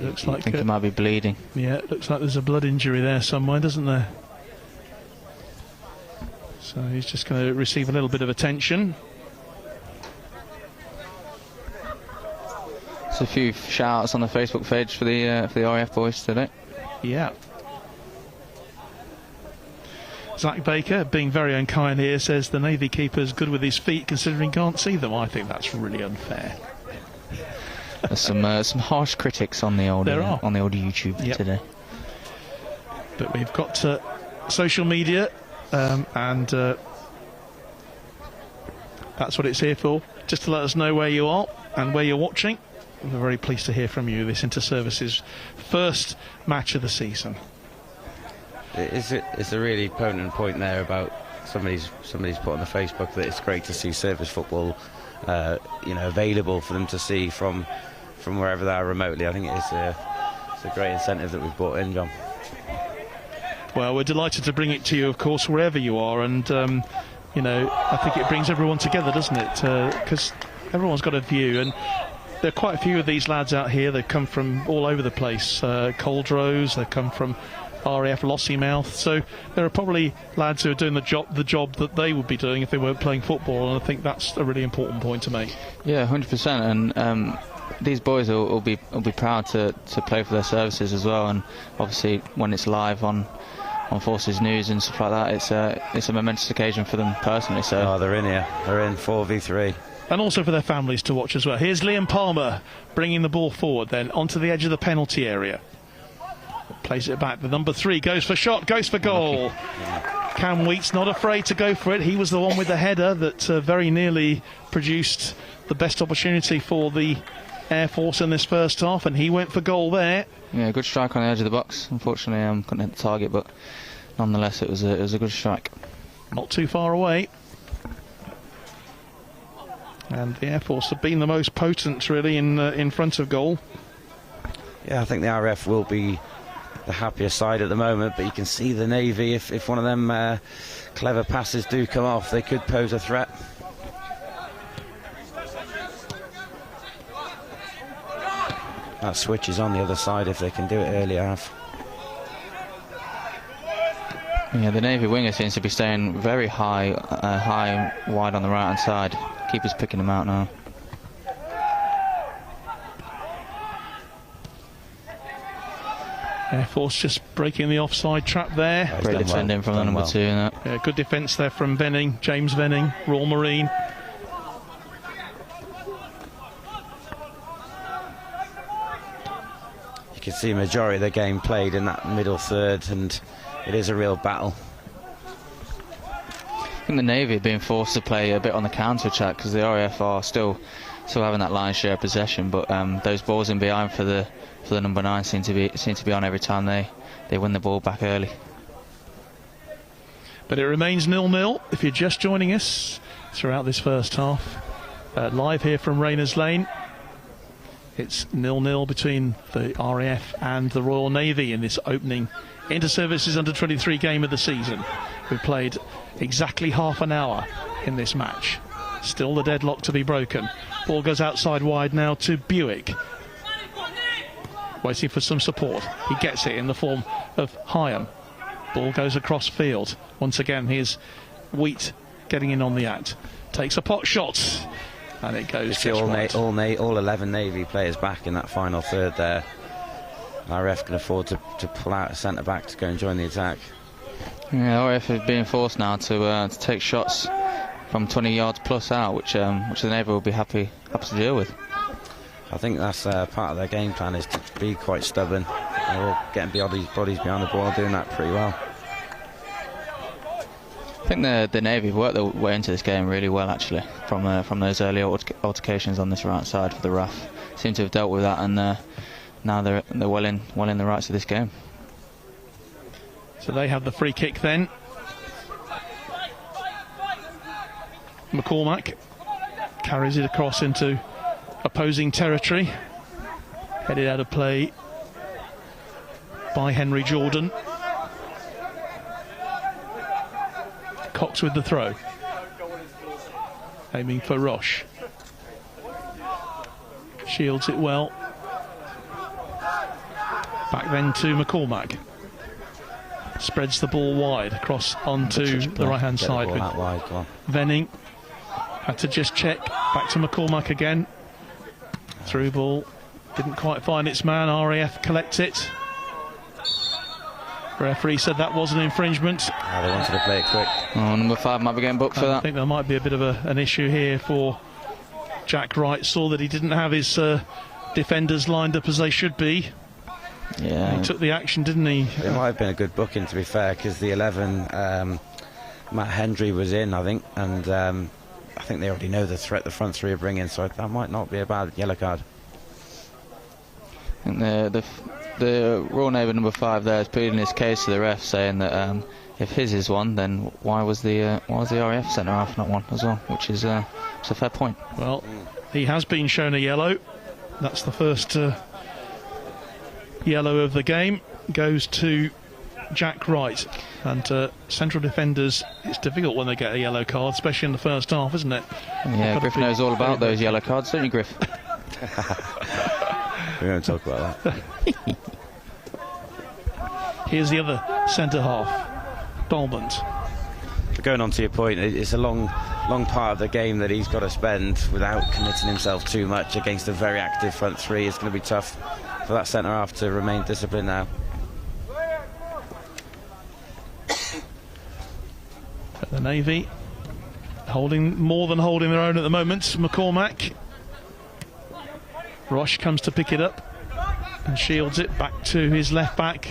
looks like... I think it might be bleeding. Yeah, it looks like there's a blood injury there somewhere, doesn't there? So he's just going to receive a little bit of attention. There's a few shout-outs on the Facebook page for the RAF boys today. Yeah. Zach Baker, being very unkind here, says the Navy keeper's good with his feet considering he can't see them. I think that's really unfair. There's some harsh critics on the old YouTube today. But we've got social media, and that's what it's here for, just to let us know where you are and where you're watching. We're very pleased to hear from you. This Inter-Services first match of the season. It's a really potent point there about somebody's put on the Facebook that it's great to see service football, available for them to see from wherever they are remotely. I think it's a great incentive that we've brought in, John. Well, we're delighted to bring it to you, of course, wherever you are, and I think it brings everyone together, doesn't it? Because everyone's got a view, and there are quite a few of these lads out here. They come from all over the place. Coldrose, they come from RAF Lossiemouth, so there are probably lads who are doing the job that they would be doing if they weren't playing football, and I think that's a really important point to make. Yeah, 100%, and these boys will be proud to play for their services as well, and obviously when it's live on Forces News and stuff like that, it's a momentous occasion for them personally. So they're in here. They're in 4v3. And also for their families to watch as well. Here's Liam Palmer bringing the ball forward then onto the edge of the penalty area. Plays it back. The number 3 goes for shot, goes for goal. Cam Wheat's not afraid to go for it. He was the one with the header that very nearly produced the best opportunity for the Air Force in this first half, and he went for goal there. Yeah, good strike on the edge of the box. Unfortunately, couldn't hit the target, but nonetheless, it was a good strike. Not too far away. And the Air Force have been the most potent, really, in front of goal. Yeah, I think the RAF will be the happiest side at the moment, but you can see the Navy, if one of them clever passes do come off, they could pose a threat. That switch is on the other side if they can do it early, RAF. Yeah, the Navy winger seems to be staying very high and wide on the right hand side. Keeper's picking him out now. Air Force just breaking the offside trap there. Great defending from the number 2 in that. Yeah, good defence there from Venning, James Venning, Royal Marine. You can see majority of the game played in that middle third, and it is a real battle. I think the Navy are being forced to play a bit on the counter attack because the RAF are still having that lion's share of possession, but those balls in behind for the number 9 seem to be on every time they win the ball back early. But it remains 0-0 if you're just joining us throughout this first half. Live here from Rayners Lane. It's 0-0 between the RAF and the Royal Navy in this opening Inter-Services Under-23 game of the season. We've played exactly half an hour in this match. Still the deadlock to be broken. Ball goes outside wide now to Buick. Waiting for some support. He gets it in the form of Hyam. Ball goes across field. Once again, here's Wheat getting in on the act. Takes a pot shot. And it goes just all 11 Navy players back in that final third there. RAF can afford to pull out a centre-back to go and join the attack. Yeah, RAF is being forced now to take shots from 20 yards plus out, which the Navy will be happy to deal with. I think that's part of their game plan, is to be quite stubborn. They're all getting bodies behind the ball, doing that pretty well. I think the Navy have worked their way into this game really well, actually, from those early altercations on this right side for the RAF. Seem to have dealt with that, and now they're well in the rights of this game. So they have the free kick then. McCormack carries it across into opposing territory. Headed out of play by Henry Jordan. Cox with the throw. Aiming for Roche. Shields it well. Back then to McCormack. Spreads the ball wide across onto the right-hand side with Venning. Had to just check. Back to McCormack again. Through ball. Didn't quite find its man. RAF collects it. Referee said that was an infringement. They wanted to play it quick. Oh, number 5 might be getting booked for that. I think there might be a bit of an issue here for Jack Wright. Saw that he didn't have his defenders lined up as they should be. Yeah. He took the action, didn't he? It might have been a good booking, to be fair, because the 11, Matt Hendry was in, I think, and I think they already know the threat the front three are bringing, so that might not be a bad yellow card. I think the Royal Navy number 5 there is pleading his case to the ref, saying that if his is one, then why was the RAF centre half not one as well? Which is it's a fair point. Well, he has been shown a yellow. That's the first yellow of the game. Goes to Jack Wright. And central defenders, it's difficult when they get a yellow card, especially in the first half, isn't it? Yeah, Griff knows all about those yellow cards, don't you, Griff? We won't talk about that. Here's the other centre half, Dolmont. Going on to your point, it's a long part of the game that he's got to spend without committing himself too much against a very active front three. It's going to be tough for that centre half to remain disciplined now. But the Navy more than holding their own at the moment. McCormack. Roche comes to pick it up and shields it back to his left back.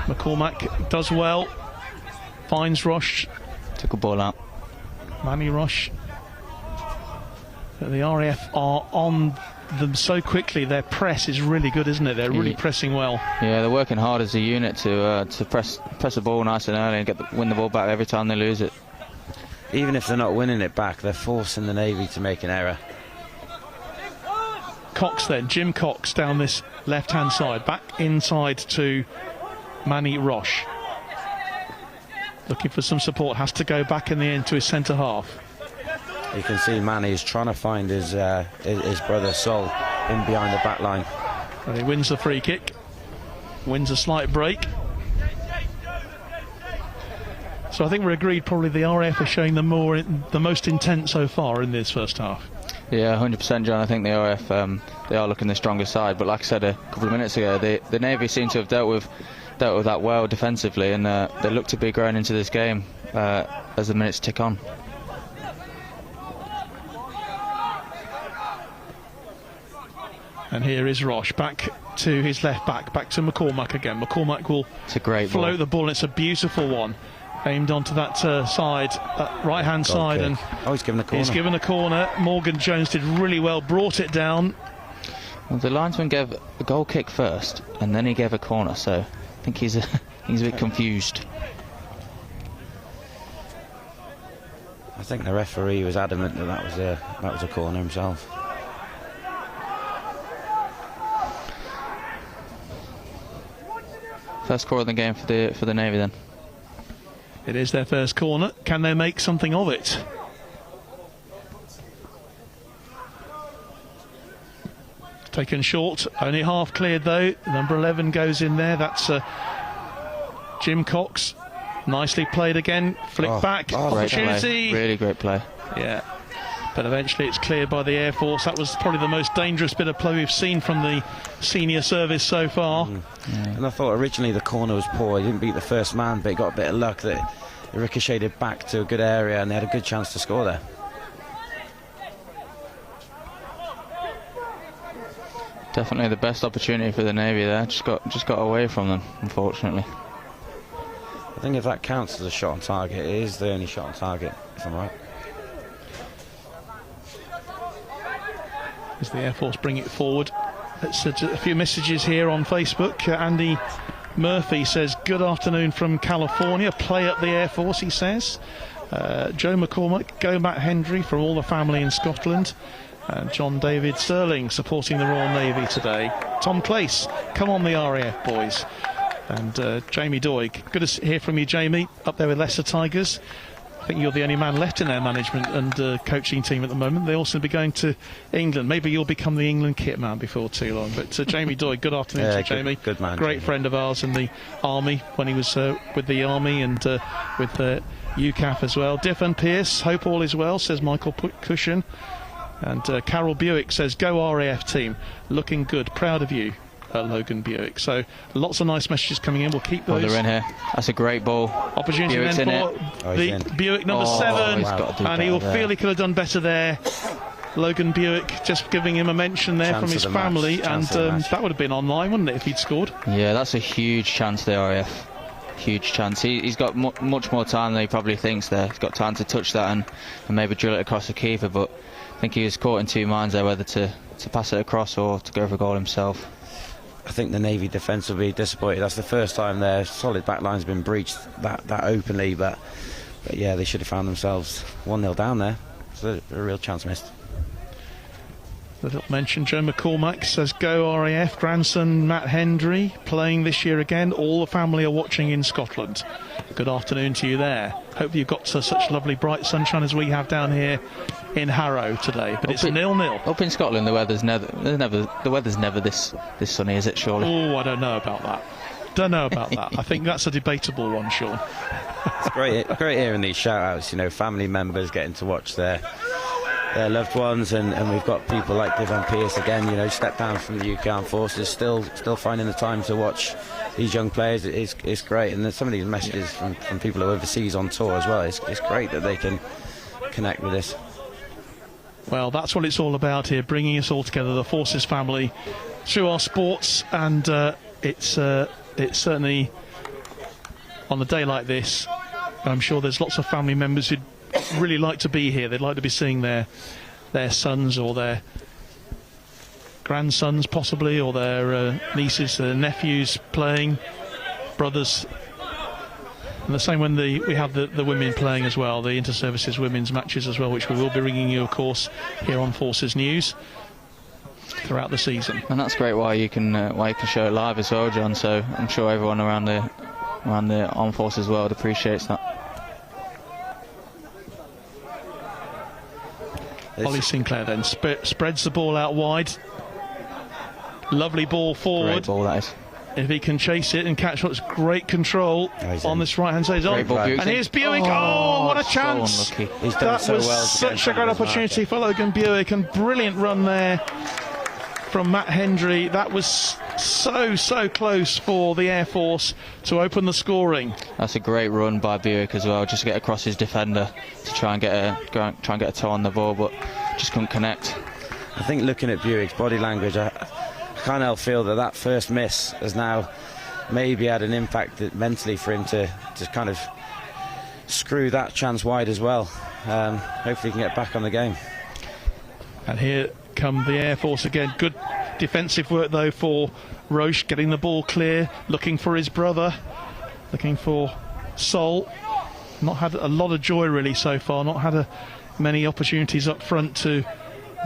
McCormack does well, finds Roche. Took a ball out. Manny Roche. But the RAF are on them so quickly. Their press is really good, isn't it? They're really pressing well. Yeah, they're working hard as a unit to press the ball nice and early and win the ball back every time they lose it. Even if they're not winning it back, they're forcing the Navy to make an error. Cox then, Jim Cox down this left-hand side, back inside to Manny Roche. Looking for some support, has to go back in the end to his centre half. You can see Manny's trying to find his brother Sol in behind the back line. And he wins the free kick, wins a slight break. So I think we're agreed probably the RAF are showing the most intent so far in this first half. Yeah, 100%, John. I think the RAF they are looking the stronger side, but like I said a couple of minutes ago, the Navy seem to have dealt with that well defensively, and they look to be growing into this game as the minutes tick on. And here is Roche back to his left back, back to McCormack again. McCormack will float the ball. It's a beautiful one, aimed onto that side, right-hand side, kick. and he's given a corner. He's given a corner. Morgan Jones did really well, brought it down. Well, the linesman gave a goal kick first, and then he gave a corner. So I think he's a bit confused. I think the referee was adamant that was a corner himself. First corner of the game for the Navy then. It is their first corner. Can they make something of it? Taken short, only half cleared though. Number 11 goes in there. That's Jim Cox. Nicely played again. Flick back. Opportunity. Really great play. Yeah. But eventually it's cleared by the Air Force. That was probably the most dangerous bit of play we've seen from the senior service so far. Yeah. And I thought originally the corner was poor. He didn't beat the first man, but he got a bit of luck that it ricocheted back to a good area and they had a good chance to score there. Definitely the best opportunity for the Navy there. Just got away from them, unfortunately. I think if that counts as a shot on target, it is the only shot on target, if I'm right. As the Air Force bring it forward. Let's a few messages here on Facebook. Andy Murphy says, good afternoon from California. Play up the Air Force, he says. Joe McCormack, Go Matt Hendry from all the family in Scotland. And John David Sterling supporting the Royal Navy today. Tom Clace, come on the RAF boys. And Jamie Doig, good to hear from you, Jamie, up there with Leicester Tigers. I think you're the only man left in their management and coaching team at the moment. They also be going to England. Maybe you'll become the England kit man before too long. But Jamie Doig, good afternoon to you, Jamie. Good man. Great Jamie. Friend of ours in the Army when he was with the Army and with UCAF as well. Diffan Pearce, hope all is well, says Michael Cushion. And Carol Buick says, go RAF team, looking good, proud of you, Logan Buick. So lots of nice messages coming in. We'll keep those. They're in here. That's a great ball. Opportunity Buick's then in for the Buick number 7. He's got to do and he'll better feel he could have done better there. Logan Buick just giving him a mention there from his family, and that would have been online, wouldn't it, if he'd scored? Yeah, that's a huge chance for the RAF. Huge chance. He's got much more time than he probably thinks there. He's got time to touch that and maybe drill it across the keeper, but I think he was caught in two minds there, whether to pass it across or to go for a goal himself. I think the Navy defence will be disappointed. That's the first time their solid backline's been breached that openly, but yeah, they should have found themselves 1-0 down there. So a real chance missed. The little mention, Joe McCormack says, go RAF, grandson Matt Hendry playing this year again. All the family are watching in Scotland. Good afternoon to you there. Hope you've got such lovely bright sunshine as we have down here in Harrow today. But it's 0-0. Up in Scotland, the weather's never this sunny, is it, surely? Oh, I don't know about that. Don't know about that. I think that's a debatable one, Sean. It's great hearing these shout-outs, you know, family members getting to watch their loved ones, and we've got people like Diffan Pearce again, you know, stepped down from the UK Armed Forces, still finding the time to watch these young players. It's great, and there's some of these messages from people who are overseas on tour as well. It's great that they can connect with this. Well, that's what it's all about here, bringing us all together, the Forces family, through our sports, and it's certainly on a day like this, I'm sure there's lots of family members who'd really like to be here. They'd like to be seeing their sons or their grandsons possibly, or their nieces, their nephews playing, brothers. And the same when we have the women playing as well, the inter-services women's matches as well, which we will be bringing you, of course, here on Forces News throughout the season. And that's great why you can show it live as well, John. So I'm sure everyone around the Armed Forces world appreciates that. Ollie Sinclair then spreads the ball out wide. Lovely ball forward. Great ball, that is. If he can chase it and catch what's great control on this right hand side. And here's Buick. Oh, what a chance! He's done so well. Such a great opportunity for Logan Buick, and brilliant run there from Matt Hendry. That was so close for the Air Force to open the scoring. That's a great run by Buick as well, just to get across his defender to try and get a toe on the ball, but just couldn't connect. I think looking at Buick's body language, I can't help feel that first miss has now maybe had an impact mentally for him to kind of screw that chance wide as well. Hopefully he can get back on the game. And here come the Air Force again. Good defensive work though for Roche, getting the ball clear, looking for his brother, looking for Sol. Not had a lot of joy really so far, not had many opportunities up front to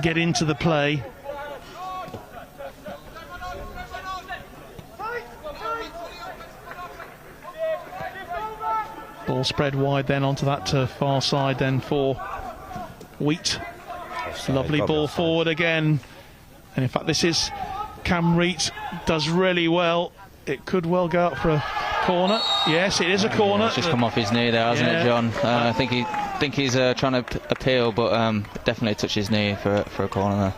get into the play. Ball spread wide then onto that far side then for Wheat. Lovely ball forward again. And in fact, this is Cam Reet, does really well. It could well go up for a corner. Yes, it is a corner. It's just come off his knee there, hasn't it, John? I think he's trying to appeal, but definitely touched his knee for a corner there.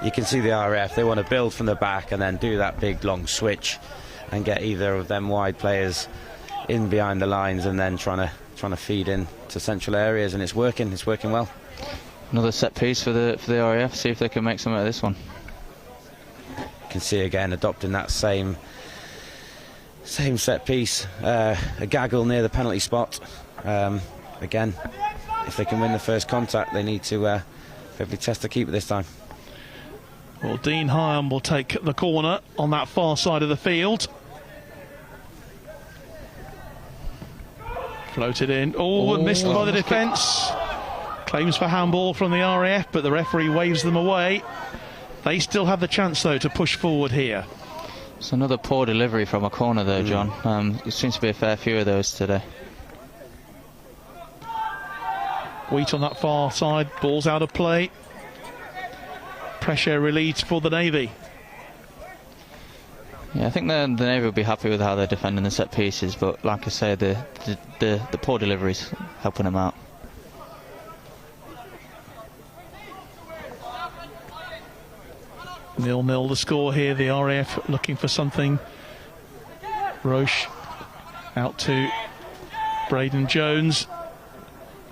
You can see the RAF, they want to build from the back and then do that big long switch and get either of them wide players in behind the lines, and then trying to feed in to central areas, and it's working well. Another set piece for the RAF. See if they can make something of this one. You can see again adopting that same set piece, a gaggle near the penalty spot. Again, if they can win the first contact, they need to hopefully test the keeper this time. Well, Dean Hyam will take the corner on that far side of the field. Floated in. Oh, and missed by the defence. Claims for handball from the RAF, but the referee waves them away. They still have the chance, though, to push forward here. It's another poor delivery from a corner there, John. It seems to be a fair few of those today. Wheat on that far side, ball's out of play. Pressure relieved for the Navy. Yeah, I think the Navy will be happy with how they're defending the set pieces, but like I say, the poor deliveries helping them out. Nil-nil the score here. The RAF looking for something. Roche out to Braden Jones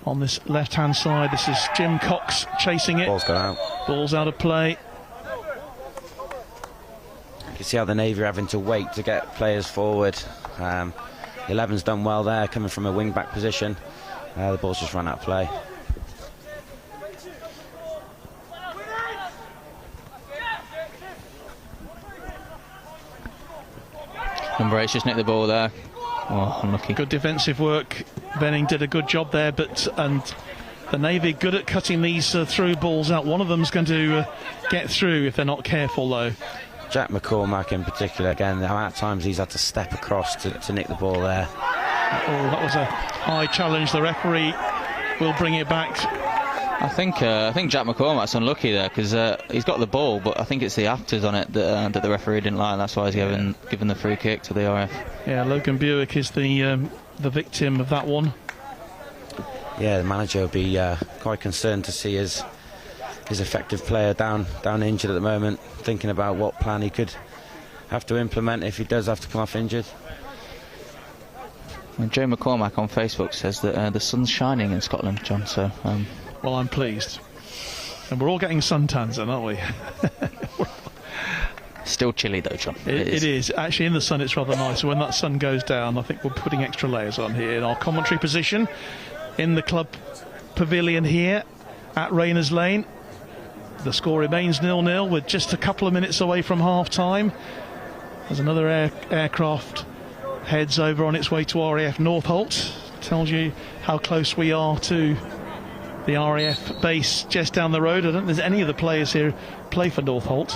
on this left-hand side. This is Jim Cox chasing it. Ball's gone out. Ball's out of play. You can see how the Navy are having to wait to get players forward. 11's done well there, coming from a wing-back position. The ball's just run out of play. Number 8's just nicked the ball there. Oh, unlucky. Good defensive work. Venning did a good job there, and the Navy good at cutting these through balls out. One of them's going to get through if they're not careful, though. Jack McCormack in particular, again, the amount of times he's had to step across to nick the ball there. Oh, that was a high challenge. The referee will bring it back. I think Jack McCormack's unlucky there because he's got the ball, but I think it's the afters on it that the referee didn't like. That's why he's given the free kick to the RF. Yeah, Logan Buick is the victim of that one. Yeah, the manager will be quite concerned to see his effective player down injured at the moment, thinking about what plan he could have to implement if he does have to come off injured. And Joe McCormack on Facebook says that the sun's shining in Scotland, John, so... Well, I'm pleased. And we're all getting suntans then, aren't we? Still chilly though, John. It is. Actually, in the sun it's rather nice. So when that sun goes down, I think we're putting extra layers on here in our commentary position in the club pavilion here at Rayners Lane. The score remains 0-0 with just a couple of minutes away from half-time. There's another aircraft heads over on its way to RAF Northolt. Tells you how close we are to the RAF base just down the road. I don't think there's any of the players here play for Northolt.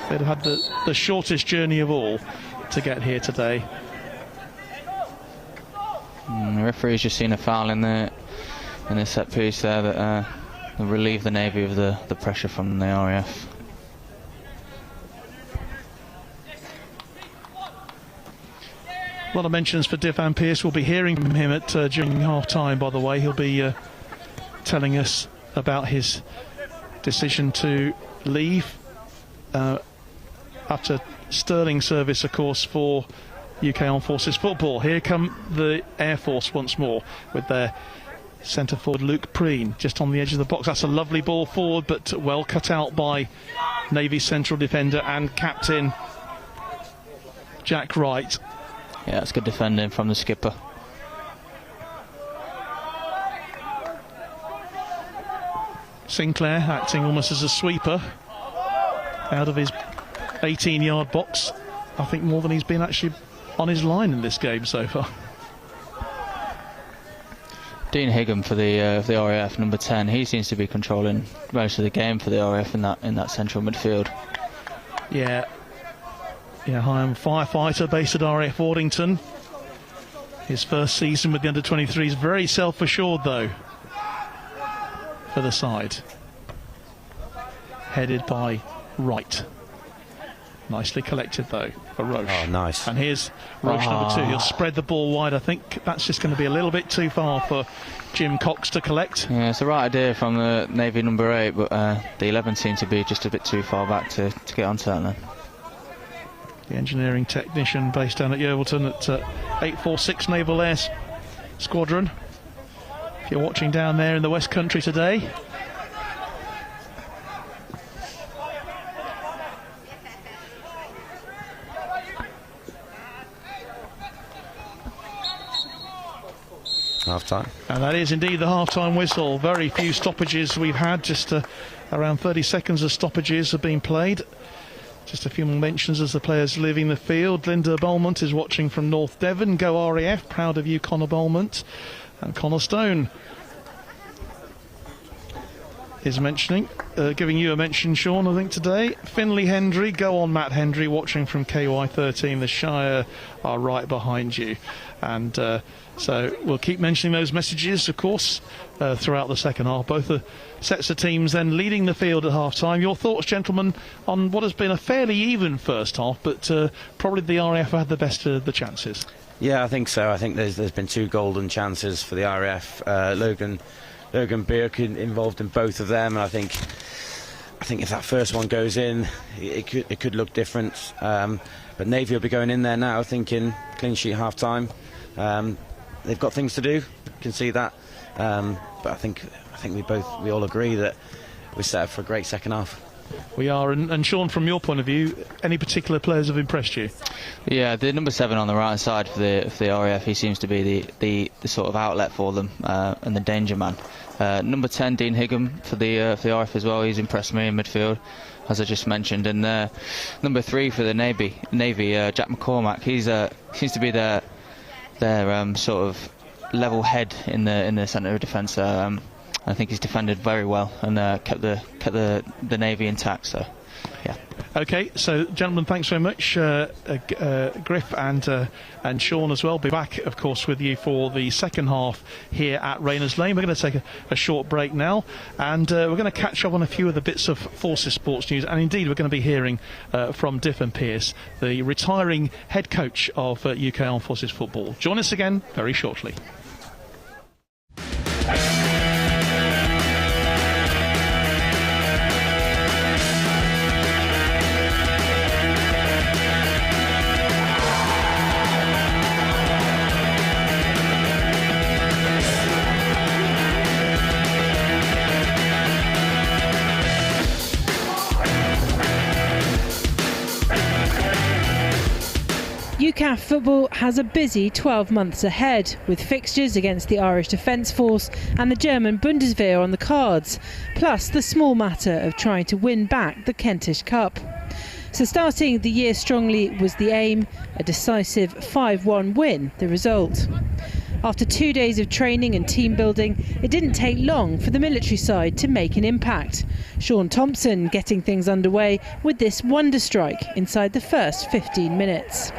They'd have had the shortest journey of all to get here today. The referee's just seen a foul in the set piece there that will relieve the Navy of the pressure from the RAF. A lot of mentions for Van Pearce. We'll be hearing from him during half-time, by the way. He'll be telling us about his decision to leave after sterling service, of course, for UK Armed Forces football. Here come the Air Force once more with their centre forward Luke Preen just on the edge of the box. That's a lovely ball forward, but well cut out by Navy central defender and captain Jack Wright. Yeah, that's good defending from the skipper. Sinclair acting almost as a sweeper out of his 18-yard box. I think more than he's been actually on his line in this game so far. Dean Higham for the RAF, number 10. He seems to be controlling most of the game for the RAF in that central midfield. Yeah, Higham, firefighter based at RAF Waddington. His first season with the under-23s, very self-assured though for the side. Headed by Wright. Nicely collected though for Roche. Oh, nice. And here's Roche number 2. He'll spread the ball wide. I think that's just going to be a little bit too far for Jim Cox to collect. Yeah, it's the right idea from the Navy number 8, but the 11 seemed to be just a bit too far back to get onto that then. The engineering technician based down at Yeovilton at 846 Naval Air Squadron. If you're watching down there in the West Country today. Half-time. And that is indeed the half-time whistle. Very few stoppages we've had, just around 30 seconds of stoppages have been played. Just a few more mentions as the players leaving the field. Linda Beaumont is watching from North Devon. Go RAF, proud of you, Connor Beaumont. And Connor Stone is mentioning, giving you a mention, Sean, I think today. Finley Hendry, go on Matt Hendry, watching from KY13. The Shire are right behind you. And so we'll keep mentioning those messages, of course, throughout the second half. Both the sets of teams then leading the field at half-time. Your thoughts, gentlemen, on what has been a fairly even first half, but probably the RAF had the best of the chances. Yeah, I think so. I think there's been 2 golden chances for the RAF. Logan Burke involved in both of them, and I think if that first one goes in, it could look different. But Navy will be going in there now thinking clean sheet half-time. They've got things to do, can see that. But I think we all agree that we're set up for a great second half. We are, and Sean, from your point of view, any particular players have impressed you? Yeah, the number 7 on the right side for the RAF, he seems to be the sort of outlet for them, and the danger man. Number 10, Dean Higham for the RAF as well. He's impressed me in midfield, as I just mentioned. And number 3 for the Navy, Jack McCormack. He seems to be their sort of level head in the centre of defence. I think he's defended very well and kept the Navy intact. So, yeah. Okay, so gentlemen, thanks very much, Griff and Sean as well. Be back, of course, with you for the second half here at Rayners Lane. We're going to take a short break now, and we're going to catch up on a few of the bits of Forces sports news, and indeed we're going to be hearing from Diffin Pearce, the retiring head coach of UK Armed Forces football. Join us again very shortly. UCAF football has a busy 12 months ahead, with fixtures against the Irish Defence Force and the German Bundeswehr on the cards, plus the small matter of trying to win back the Kentish Cup. So starting the year strongly was the aim, a decisive 5-1 win the result. After 2 days of training and team building, it didn't take long for the military side to make an impact. Sean Thompson getting things underway with this wonder strike inside the first 15 minutes.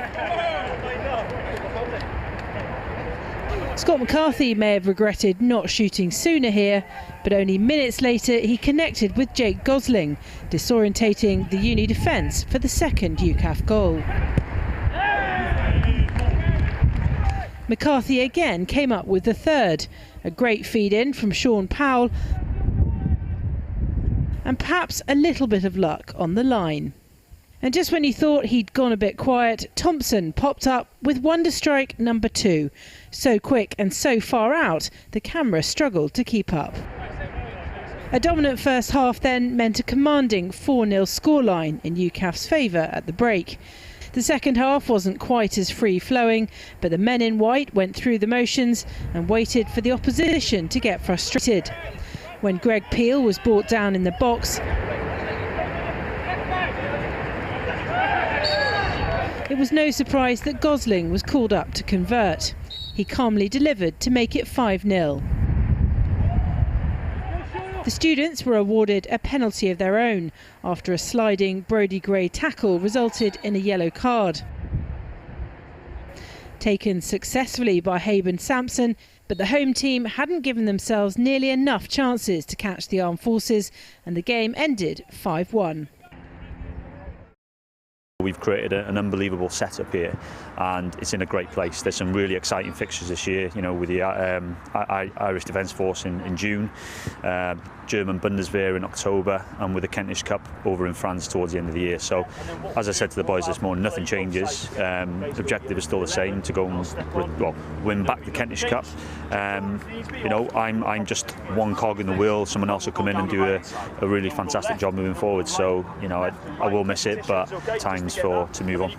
Scott McCarthy may have regretted not shooting sooner here, but only minutes later he connected with Jake Gosling, disorientating the Uni defence for the second UCAF goal. McCarthy again came up with the third, a great feed-in from Sean Powell, and perhaps a little bit of luck on the line. And just when you thought he'd gone a bit quiet, Thompson popped up with wonder strike number 2. So quick and so far out, the camera struggled to keep up. A dominant first half then meant a commanding 4-0 scoreline in UCAF's favour at the break. The second half wasn't quite as free-flowing, but the men in white went through the motions and waited for the opposition to get frustrated. When Greg Peel was brought down in the box, it was no surprise that Gosling was called up to convert. He calmly delivered to make it 5-0. The students were awarded a penalty of their own after a sliding Brodie Gray tackle resulted in a yellow card. Taken successfully by Haben Sampson, but the home team hadn't given themselves nearly enough chances to catch the armed forces, and the game ended 5-1. We've created an unbelievable setup here, and it's in a great place. There's some really exciting fixtures this year, you know, with the Irish Defence Force in June, German Bundeswehr in October, and with the Kentish Cup over in France towards the end of the year. So, as I said to the boys this morning, nothing changes. The objective is still the same, to go and win back the Kentish Cup. You know, I'm just one cog in the wheel. Someone else will come in and do a really fantastic job moving forward. So, you know, I will miss it, but time's to move on.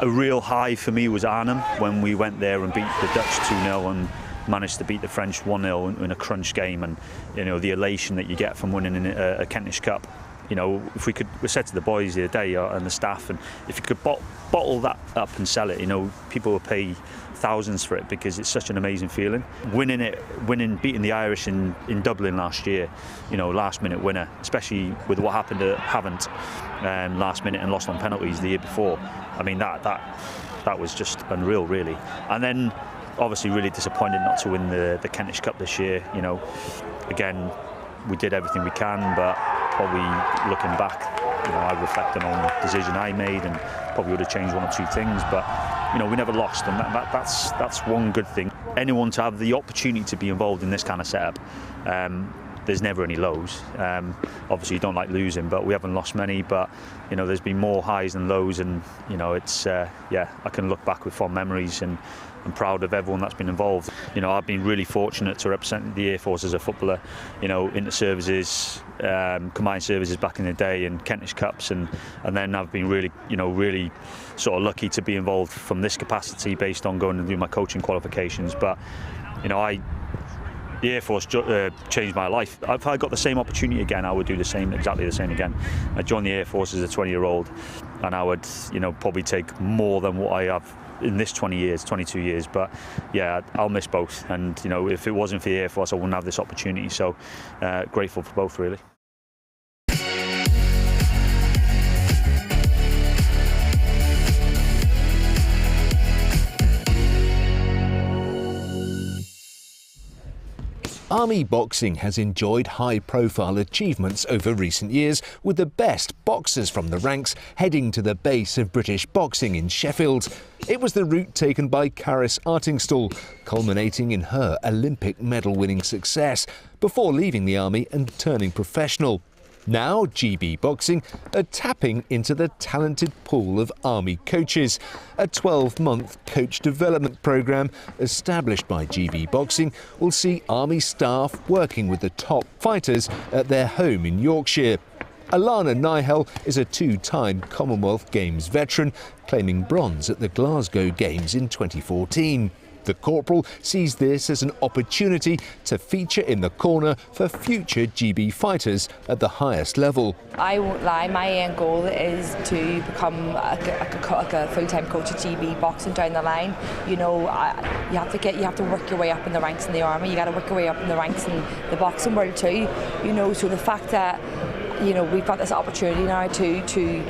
A real high for me was Arnhem, when we went there and beat the Dutch 2-0 and managed to beat the French 1-0 in a crunch game, and you know, the elation that you get from winning a Kentish Cup. You know, if we said to the boys the other day and the staff, and if you could bottle that up and sell it, you know, people will pay thousands for it because it's such an amazing feeling. Beating the Irish in Dublin last year, you know, last minute winner, especially with what happened at Havant last minute and lost on penalties the year before. I mean, that was just unreal, really. And then obviously really disappointed not to win the Kentish Cup this year. You know, again, we did everything we can, but probably looking back, you know, I reflected on the decision I made and probably would have changed one or two things, but you know, we never lost, and that's one good thing. Anyone to have the opportunity to be involved in this kind of setup, there's never any lows. Obviously you don't like losing, but we haven't lost many, but you know, there's been more highs than lows, and you know, it's yeah, I can look back with fond memories, and I'm proud of everyone that's been involved. You know, I've been really fortunate to represent the Air Force as a footballer, you know, inter-services, combined services back in the day, and Kentish Cups, and then I've been really, you know, really sort of lucky to be involved from this capacity based on going and do my coaching qualifications. But, you know, the Air Force changed my life. If I got the same opportunity again, I would do exactly the same again. I joined the Air Force as a 20-year-old, and I would, you know, probably take more than what I have in this 22 years, but yeah, I'll miss both. And you know, if it wasn't for the Air Force, I wouldn't have this opportunity. So grateful for both, really. Army boxing has enjoyed high-profile achievements over recent years, with the best boxers from the ranks heading to the base of British boxing in Sheffield. It was the route taken by Caris Artingstall, culminating in her Olympic medal-winning success, before leaving the Army and turning professional. Now GB Boxing are tapping into the talented pool of Army coaches. A 12-month coach development programme established by GB Boxing will see Army staff working with the top fighters at their home in Yorkshire. Alana Nihel is a two-time Commonwealth Games veteran, claiming bronze at the Glasgow Games in 2014. The corporal sees this as an opportunity to feature in the corner for future GB fighters at the highest level. I won't lie, my end goal is to become a full-time coach at GB Boxing down the line. You know, you have to work your way up in the ranks in the Army. You got to work your way up in the ranks in the boxing world too. You know, so the fact that, you know, we've got this opportunity now to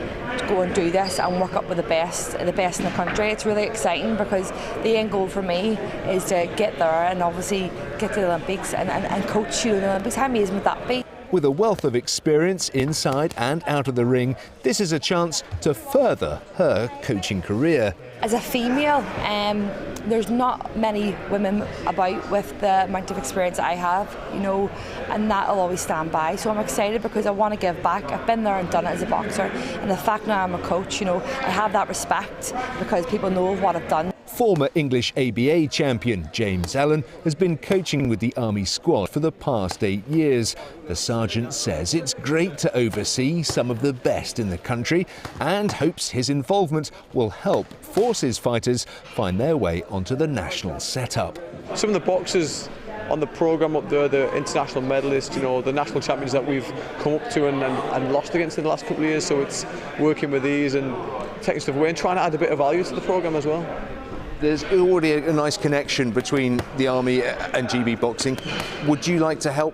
go and do this and work up with the best in the country. It's really exciting, because the end goal for me is to get there and obviously get to the Olympics and coach you in the Olympics. How amazing would that be? With a wealth of experience inside and out of the ring, this is a chance to further her coaching career. As a female, there's not many women about with the amount of experience that I have, you know, and that'll always stand by. So I'm excited because I want to give back. I've been there and done it as a boxer, and the fact now I'm a coach, you know, I have that respect because people know what I've done. Former English ABA champion James Allen has been coaching with the Army squad for the past 8 years. The sergeant says it's great to oversee some of the best in the country and hopes his involvement will help forces fighters find their way onto the national setup. Some of the boxers on the programme up there, the international medalists, you know, the national champions that we've come up to and lost against in the last couple of years, so it's working with these and taking stuff away and trying to add a bit of value to the programme as well. There's already a nice connection between the Army and GB Boxing. Would you like to help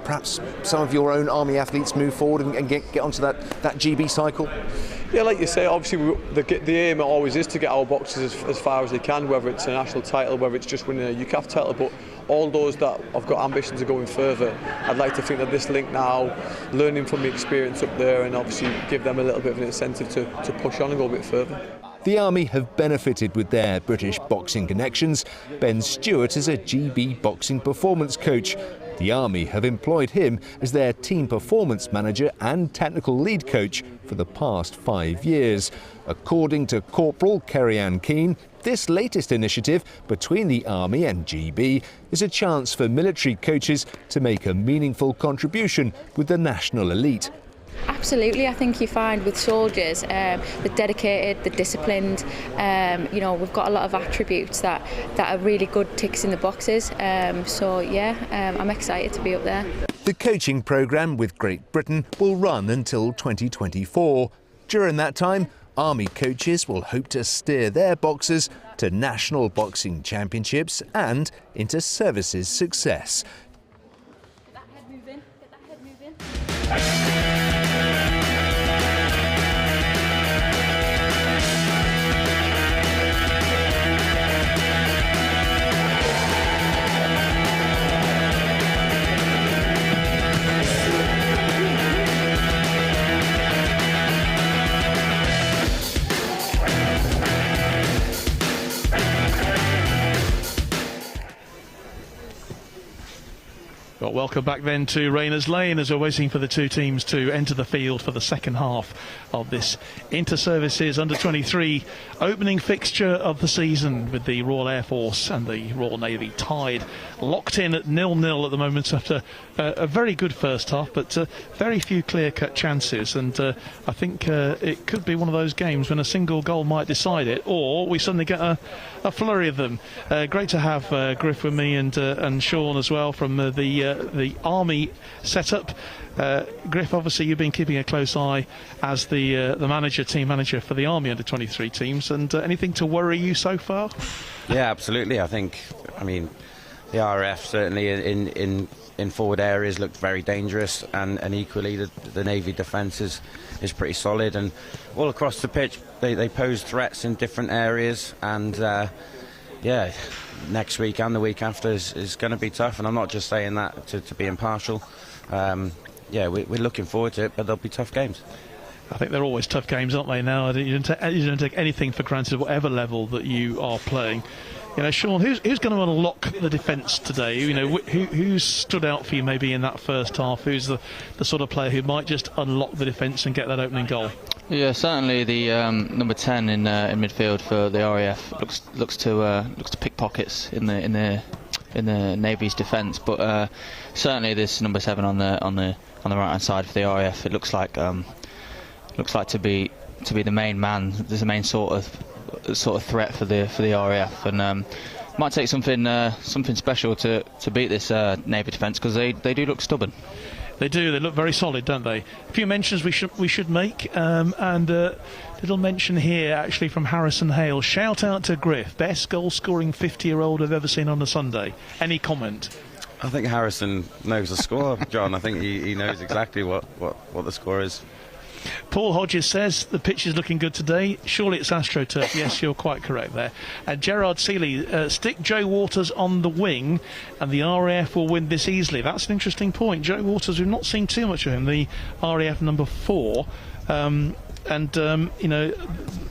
perhaps some of your own Army athletes move forward and get onto that GB cycle? Yeah, like you say, obviously the aim always is to get our boxers as far as they can, whether it's a national title, whether it's just winning a UCAF title, but all those that have got ambitions of going further, I'd like to think that this link now, learning from the experience up there, and obviously give them a little bit of an incentive to push on and go a bit further. The Army have benefited with their British boxing connections. Ben Stewart is a GB boxing performance coach. The Army have employed him as their team performance manager and technical lead coach for the past 5 years. According to Corporal Kerry-Ann Keane, this latest initiative between the Army and GB is a chance for military coaches to make a meaningful contribution with the national elite. Absolutely, I think you find with soldiers, they're dedicated, they're disciplined. You know, we've got a lot of attributes that are really good ticks in the boxes. So yeah, I'm excited to be up there. The coaching programme with Great Britain will run until 2024. During that time, Army coaches will hope to steer their boxers to national boxing championships and into services success. Get that head moving, get that head moving. Well, welcome back then to Rayners Lane as we're waiting for the two teams to enter the field for the second half of this Inter-Services Under-23 opening fixture of the season, with the Royal Air Force and the Royal Navy tied, locked in at 0-0 at the moment after a very good first half, but very few clear-cut chances, and I think it could be one of those games when a single goal might decide it, or we suddenly get a flurry of them. Great to have Griff with me and Sean as well from the Army setup. Griff, obviously you've been keeping a close eye as the team manager for the Army Under-23 teams, and anything to worry you so far? Yeah, absolutely. I mean, the RAF certainly in forward areas looked very dangerous, and equally the Navy defence is pretty solid, and all across the pitch they pose threats in different areas, and yeah, next week and the week after is going to be tough, and I'm not just saying that to be impartial. Yeah, we're looking forward to it, but they'll be tough games. I think they're always tough games, aren't they? Now you don't take anything for granted, whatever level that you are playing. You know, Sean, who's going to unlock the defence today? You know, who's stood out for you maybe in that first half? Who's the sort of player who might just unlock the defence and get that opening goal? Yeah, certainly the number 10 in midfield for the RAF looks to pick pockets in the Navy's defence, but certainly this number 7 on the right hand side for the RAF, it looks like to be the main man. There's a main sort of threat for the RAF, and might take something special to beat this Navy defence, because they do look stubborn. They do. They look very solid, don't they? A few mentions we should make, and little mention here actually from Harrison Hale. Shout out to Griff, best goal-scoring 50-year-old I've ever seen on a Sunday. Any comment? I think Harrison knows the score, John. I think he knows exactly what the score is. Paul Hodges says the pitch is looking good today. Surely it's AstroTurf. Yes, you're quite correct there. And Gerard Seeley, stick Joe Waters on the wing and the RAF will win this easily. That's an interesting point. Joe Waters, we've not seen too much of him, the RAF number 4. You know,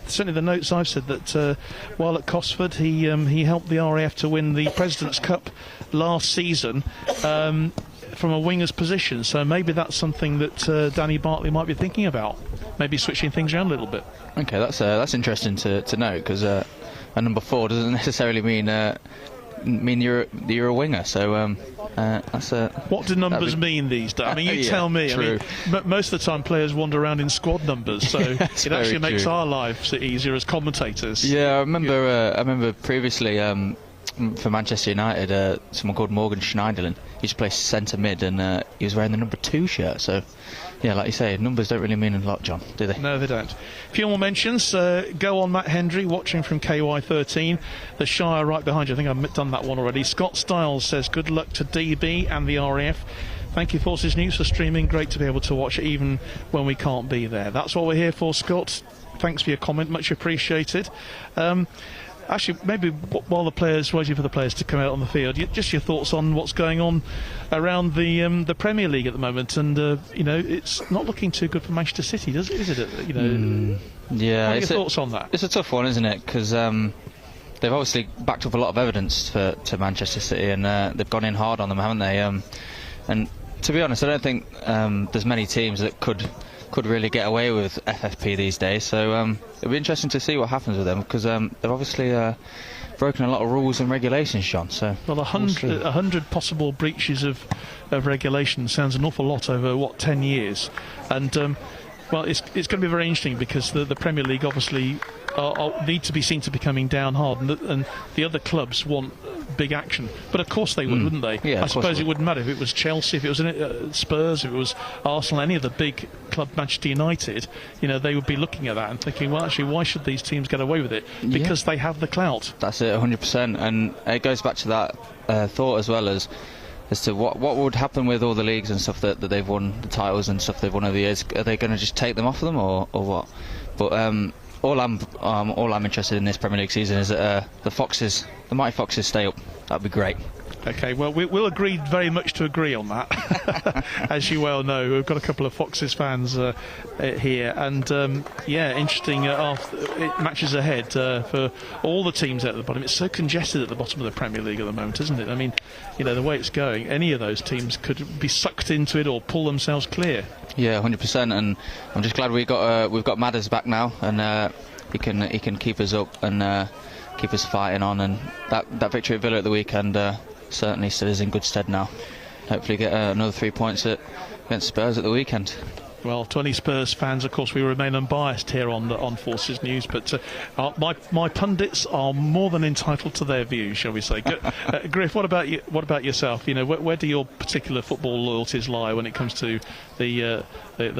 certainly the notes I've said that while at Cosford he helped the RAF to win the President's Cup last season from a winger's position, so maybe that's something that Danny Bartley might be thinking about, maybe switching things around a little bit. Okay, that's interesting to note, because a number 4 doesn't necessarily mean you're a winger, so that's what do numbers mean these days? I mean, you tell me. True. I mean, most of the time players wander around in squad numbers, so it actually makes our lives easier as commentators. Yeah, I remember previously for Manchester United, someone called Morgan Schneiderlin. He used to play centre mid, and he was wearing the number 2 shirt. So, yeah, like you say, numbers don't really mean a lot, John, do they? No, they don't. A few more mentions. Go on, Matt Hendry, watching from KY13. The Shire right behind you. I think I've done that one already. Scott Stiles says, good luck to DB and the RAF. Thank you, Forces News, for streaming. Great to be able to watch it even when we can't be there. That's what we're here for, Scott. Thanks for your comment, much appreciated. Actually, maybe while waiting for the players to come out on the field, just your thoughts on what's going on around the Premier League at the moment, and you know, it's not looking too good for Manchester City, does it? Is it? You know, yeah. What are your thoughts on that? It's a tough one, isn't it? Because they've obviously backed up a lot of evidence to Manchester City, and they've gone in hard on them, haven't they? And to be honest, I don't think there's many teams that could really get away with FFP these days, so it'll be interesting to see what happens with them, because they've obviously broken a lot of rules and regulations, John. So well, 100 possible breaches of regulation sounds an awful lot over what 10 years, and well, it's going to be very interesting because the Premier League obviously need to be seen to be coming down hard, and the other clubs want big action. But of course they would, wouldn't they? Yeah, I suppose it wouldn't matter if it was Chelsea, if it was Spurs, if it was Arsenal, any of the big club, Manchester United. You know, they would be looking at that and thinking, well, actually, why should these teams get away with it? Because they have the clout. That's it, 100%. And it goes back to that thought as well as to what would happen with all the leagues and stuff that they've won, the titles and stuff they've won over the years. Are they going to just take them off them or what? But all I'm interested in this Premier League season is that the Mighty Foxes stay up. That'd be great. Okay, well, we'll agree very much to agree on that. As you well know, we've got a couple of Foxes fans here, and yeah, interesting matches ahead for all the teams at the bottom. It's so congested at the bottom of the Premier League at the moment, isn't it? I mean, you know, the way it's going, any of those teams could be sucked into it or pull themselves clear. Yeah, 100%, and I'm just glad we've got Madders back now, and he can keep us up and keep us fighting on, and that victory at Villa at the weekend certainly still is in good stead now. Hopefully get another 3 points against Spurs at the weekend. Well, to any Spurs fans, of course, we remain unbiased here on Forces News, but my pundits are more than entitled to their views, shall we say. Griff, what about you? What about yourself? You know, where do your particular football loyalties lie when it comes to the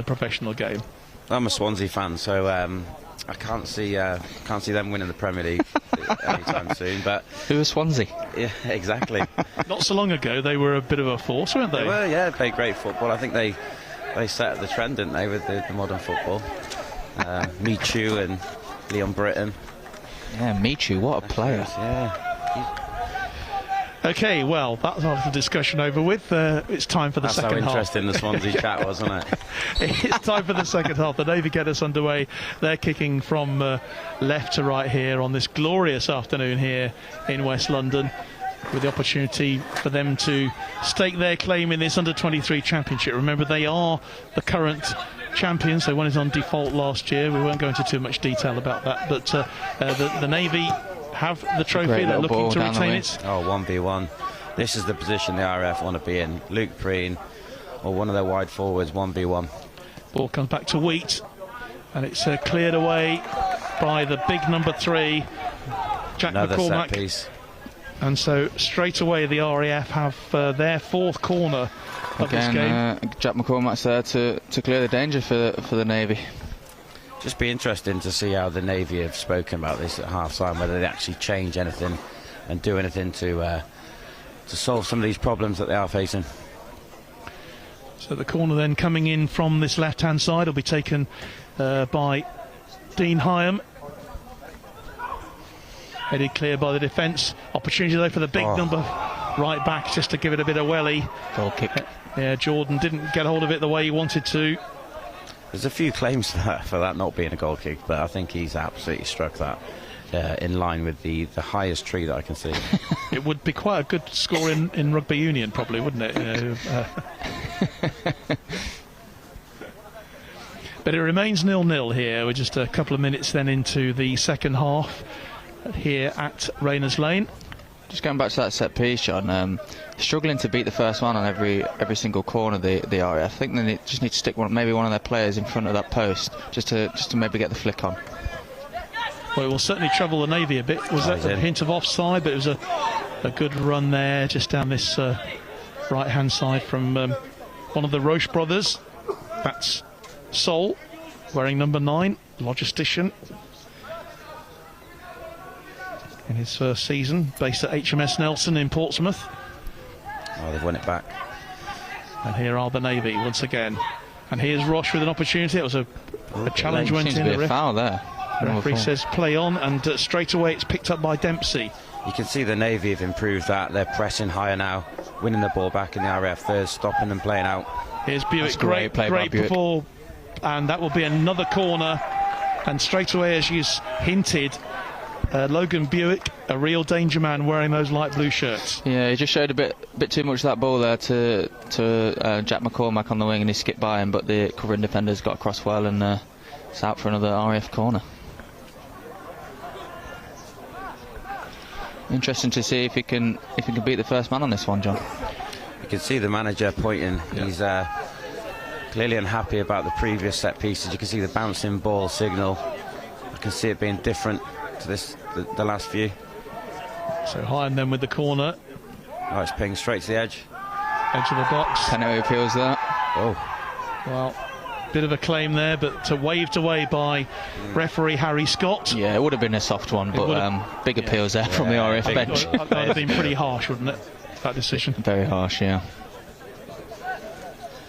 professional game? I'm a Swansea fan, so I can't see them winning the Premier League anytime soon. But who is Swansea? Yeah, exactly. Not so long ago, they were a bit of a force, weren't they? They were, yeah, played great football. I think they set the trend, didn't they, with the modern football? Michu and Leon Britton. Yeah, Michu, what a player! Yeah. Okay, well, that's the discussion over with. It's time for the second half. That's how interesting the Swansea chat was, wasn't it? It's time for the second half. The Navy get us underway. They're kicking from left to right here on this glorious afternoon here in West London, with the opportunity for them to stake their claim in this under-23 championship. Remember, they are the current champions. They won it on default last year. We won't go into too much detail about that, but the Navy have the trophy. They're looking to retain it. Oh, 1v1. This is the position the RAF want to be in. Luke Preen or one of their wide forwards, 1v1. Ball comes back to Wheat, and it's cleared away by the big number 3, Jack Another McCormack. set piece. And so straight away the RAF have their fourth corner of this game. Jack McCormack's there to clear the danger for the Navy. Just be interesting to see how the Navy have spoken about this at half-time, whether they actually change anything and do anything to solve some of these problems that they are facing. So the corner then coming in from this left-hand side will be taken by Dean Hyam. Headed clear by the defence. Opportunity though for the big number right back, just to give it a bit of welly. Goal kick. Yeah, Jordan didn't get hold of it the way he wanted to. There's a few claims for that not being a goal kick, but I think he's absolutely struck that in line with the highest tree that I can see. It would be quite a good score in rugby union, probably, wouldn't it? You know, but it remains 0-0 here. We're just a couple of minutes then into the second half here at Rayners Lane. Just going back to that set piece, John, struggling to beat the first one on every single corner, the RAF. I think they just need to stick maybe one of their players in front of that post just to maybe get the flick on. Well, it will certainly trouble the Navy a bit. Was that a hint of offside? But it was a good run there, just down this right-hand side from one of the Roche brothers. That's Sol, wearing number 9, logistician. In his first season, based at HMS Nelson in Portsmouth. Oh, they've won it back. And here are the Navy once again. And here's Roche with an opportunity. It was a challenge went in. A foul there. The referee says play on, and straight away it's picked up by Dempsey. You can see the Navy have improved that. They're pressing higher now, winning the ball back in the RAF third, stopping them playing out. Here's Buick, great before, and that will be another corner. And straight away, as you hinted, Logan Buick, a real danger man wearing those light blue shirts. Yeah, he just showed a bit too much of that ball there to Jack McCormack on the wing, and he skipped by him, but the covering defenders got across well, and it's out for another RAF corner. Interesting to see if he can beat the first man on this one, John. You can see the manager pointing. Yeah. He's clearly unhappy about the previous set pieces. You can see the bouncing ball signal. I can see it being different to the last few. So high and then with the corner. Oh, it's pinged straight to the edge. Edge of the box. Penalty appeals that. Oh. Well, bit of a claim there, but waved away by referee Harry Scott. Yeah, it would have been a soft one, but big appeals there from the RAF bench. That would have been pretty harsh, wouldn't it, that decision? Very harsh, yeah.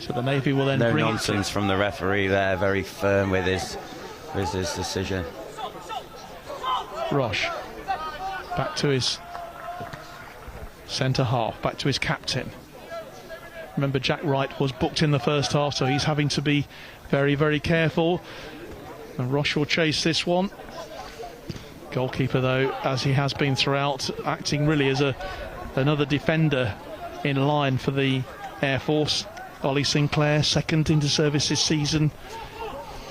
So the Navy will then no bring nonsense from the referee there, very firm with his decision. Roche back to his centre half, back to his captain. Remember, Jack Wright was booked in the first half, so he's having to be very, very careful. And Roche will chase this one. Goalkeeper, though, as he has been throughout, acting really as another defender in line for the Air Force. Ollie Sinclair, second into service this season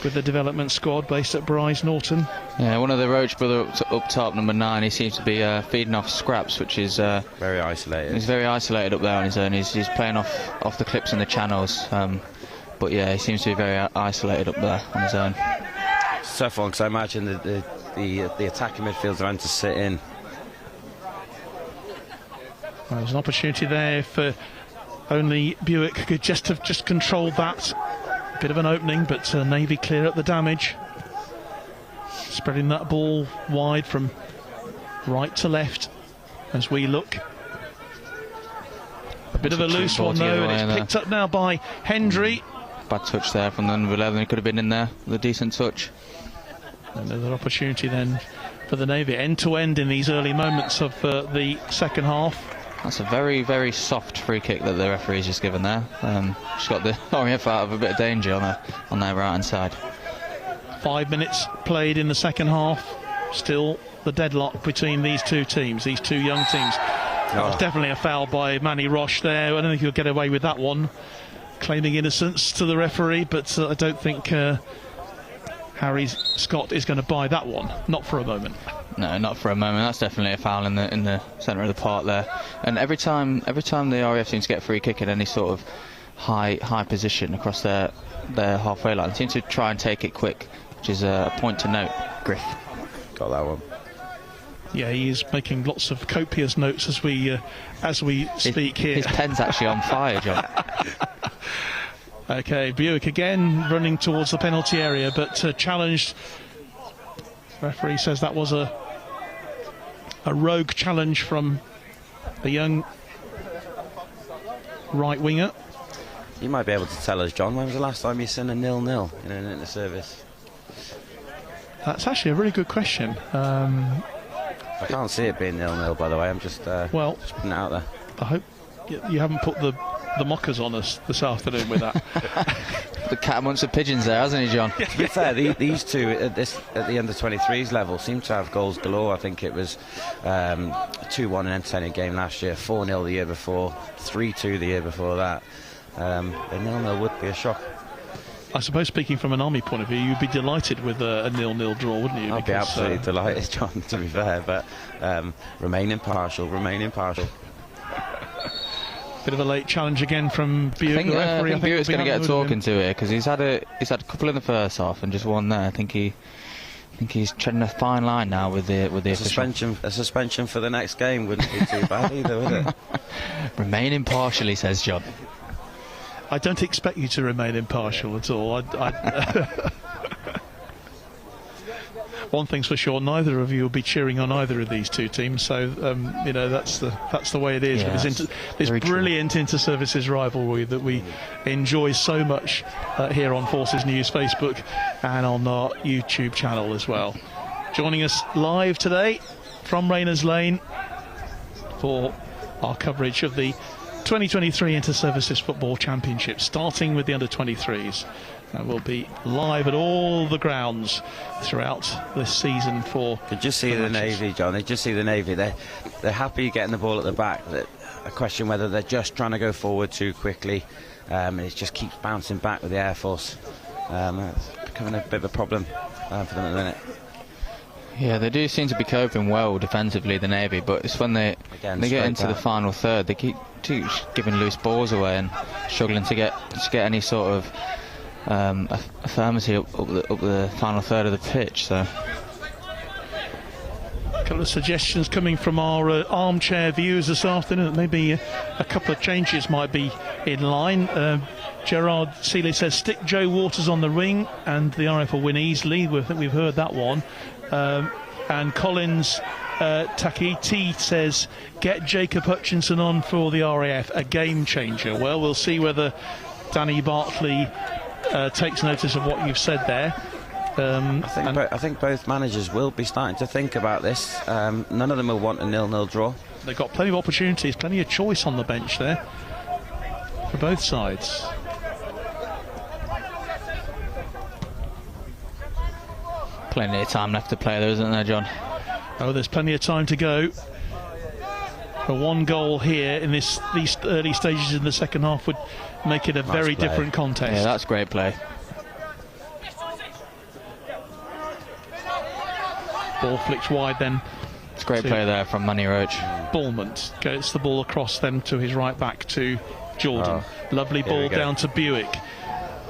with the development squad based at Bryce Norton. Yeah, one of the Roach brothers up top, number 9, he seems to be feeding off scraps, which is very isolated. He's very isolated up there on his own. He's playing off the clips and the channels, but yeah, he seems to be very isolated up there on his own. It's a tough one, because I imagine that the attacking midfielders are having to sit in. Well, there's an opportunity there for only Buick could just have controlled that. Bit of an opening, but Navy clear up the damage. Spreading that ball wide from right to left as we look. A bit of a loose one though, and it's picked up now by Hendry. Bad touch there from the number 11. He could have been in there with a decent touch. Another opportunity then for the Navy, end to end in these early moments of the second half. That's a very, very soft free kick that the referee's just given there. Just got the RAF out of a bit of danger on their right hand side. 5 minutes played in the second half. Still the deadlock between these two teams, these two young teams. That was definitely a foul by Manny Roche there. I don't think he'll get away with that one. Claiming innocence to the referee, but I don't think Harry Scott is going to buy that one. Not for a moment. No, not for a moment. That's definitely a foul in the centre of the park there. And every time the RAF seems to get a free kick at any sort of high position across their halfway line, they seem to try and take it quick, which is a point to note. Griff got that one. Yeah, he is making lots of copious notes as we speak here. His pen's actually on fire, John. Okay, Buick again running towards the penalty area, but challenged. Referee says that was a rogue challenge from the young right winger. You might be able to tell us, John, when was the last time you seen a 0-0 in an inter-service? That's actually a really good question. I can't see it being 0-0, by the way. I'm just putting it out there. I hope you haven't put the mockers on us this afternoon with that. The cat amongst the pigeons there, hasn't he, John? To be fair, these two at the under-23s level seem to have goals galore. I think it was 2-1 in entertaining game last year, 4-0 the year before, 3-2 the year before that. A 0-0 would be a shock. I suppose, speaking from an Army point of view, you'd be delighted with a 0-0 draw, wouldn't you? I'd be absolutely delighted, John, to be fair, but remain impartial. Bit of a late challenge again from Buick. I think Buick's going to get a talking to here, because he's had a couple in the first half and just one there. I think he's treading a fine line now with the suspension. A suspension for the next game wouldn't be too bad either, would it? Remain impartial, he says, John. I don't expect you to remain impartial at all. One thing's for sure, neither of you will be cheering on either of these two teams, so that's the way it is. Yeah, this brilliant inter-services rivalry that we enjoy so much here on Forces News Facebook and on our YouTube channel as well. Joining us live today from Rayners Lane for our coverage of the 2023 Inter-Services Football Championship, starting with the under-23s. And we'll be live at all the grounds throughout this season for. Could you see the Navy, John? Did you see the Navy? They're happy getting the ball at the back. I question whether they're just trying to go forward too quickly. It just keeps bouncing back with the Air Force. It's becoming a bit of a problem for them at the minute. Yeah, they do seem to be coping well defensively, the Navy, but it's when they get into the final third, they keep giving loose balls away and struggling to get any sort of firmity up the final third of the pitch. So, a couple of suggestions coming from our armchair viewers this afternoon. Maybe a couple of changes might be in line. Gerard Seeley says stick Joe Waters on the ring and the RAF will win easily. I think we've heard that one. And Collins Takiti says get Jacob Hutchinson on for the RAF, a game changer. Well, we'll see whether Danny Bartley takes notice of what you've said there. I think both managers will be starting to think about this. None of them will want a 0-0 draw. They've got plenty of opportunities, plenty of choice on the bench there for both sides. Plenty of time left to play though, isn't there, John? Oh, there's plenty of time to go. A one goal here in these early stages in the second half would make it a very different contest. Yeah, that's great play. Ball flicks wide then. It's great play there from Manny Roach. Bullmont gets the ball across then to his right back to Jordan. Lovely ball down to Buick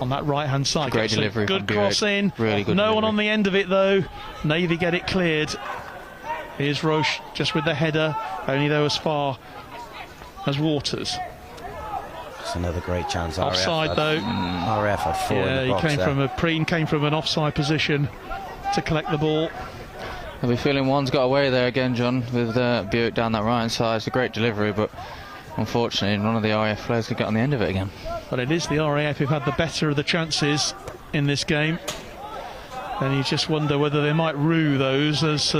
on that right hand side. Great delivery. Good cross in. Really good. No one on the end of it though. Navy get it cleared. Here's Roche just with the header, only though as far as Waters. It's another great chance. Offside though. RAF had four in the box. Preen came from an offside position to collect the ball. I'll be feeling one's got away there again, John, with Buick down that right hand side. It's a great delivery, but unfortunately none of the RAF players could get on the end of it again. But it is the RAF who've had the better of the chances in this game, and you just wonder whether they might rue those as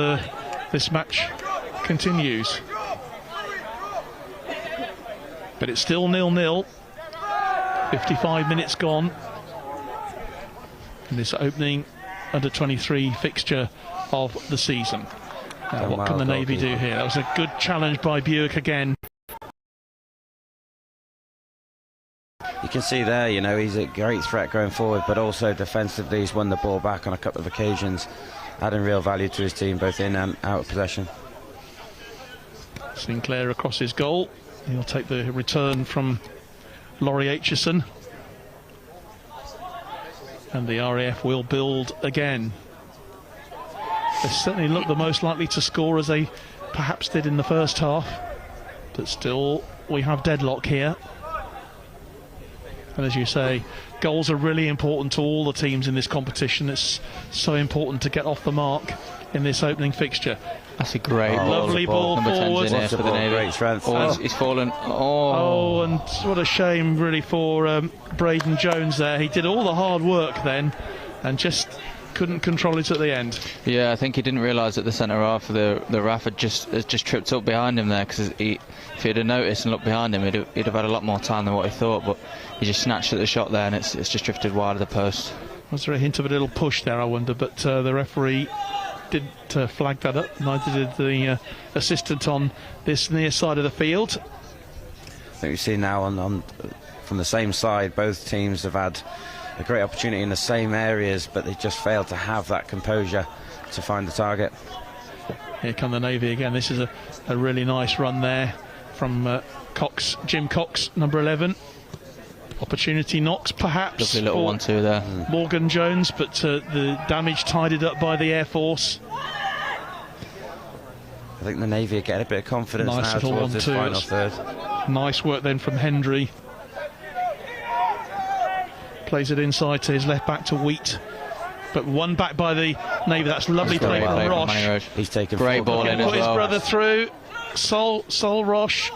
this match continues. But it's still 0-0. 55 minutes gone in this opening under-23 fixture of the season. What can the Navy do here? That was a good challenge by Buick again. You can see there, you know, he's a great threat going forward, but also defensively he's won the ball back on a couple of occasions, adding real value to his team both in and out of possession. Sinclair across his goal. He'll take the return from Laurie Aitchison. And the RAF will build again. They certainly look the most likely to score as they perhaps did in the first half. But still, we have deadlock here. And as you say, goals are really important to all the teams in this competition. It's so important to get off the mark in this opening fixture. That's a great ball. Lovely ball forward. For the Navy. Great strength. He's fallen. And what a shame really for Braden Jones there. He did all the hard work then and just couldn't control it at the end. Yeah, I think he didn't realise that the centre half of the RAF had just tripped up behind him there, because if he'd have noticed and looked behind him, he'd have had a lot more time than what he thought, but he just snatched at the shot there and it's just drifted wide of the post. Was there a hint of a little push there, I wonder, but the referee didn't flag that up, neither did the assistant on this near side of the field. I think we've seen now on from the same side, both teams have had a great opportunity in the same areas, but they just failed to have that composure to find the target. Here come the Navy again. This is a really nice run there from Jim Cox, number 11. Opportunity knocks, perhaps. Lovely little 1-2 there. Morgan Jones, but the damage tidied up by the Air Force. I think the Navy are getting a bit of confidence nice now towards this final third. Nice work then from Hendry. Plays it inside to his left back to Wheat, but one back by the Navy. That's lovely play from Roche. He's taken great ball in as well. Put his brother through. Sol Roche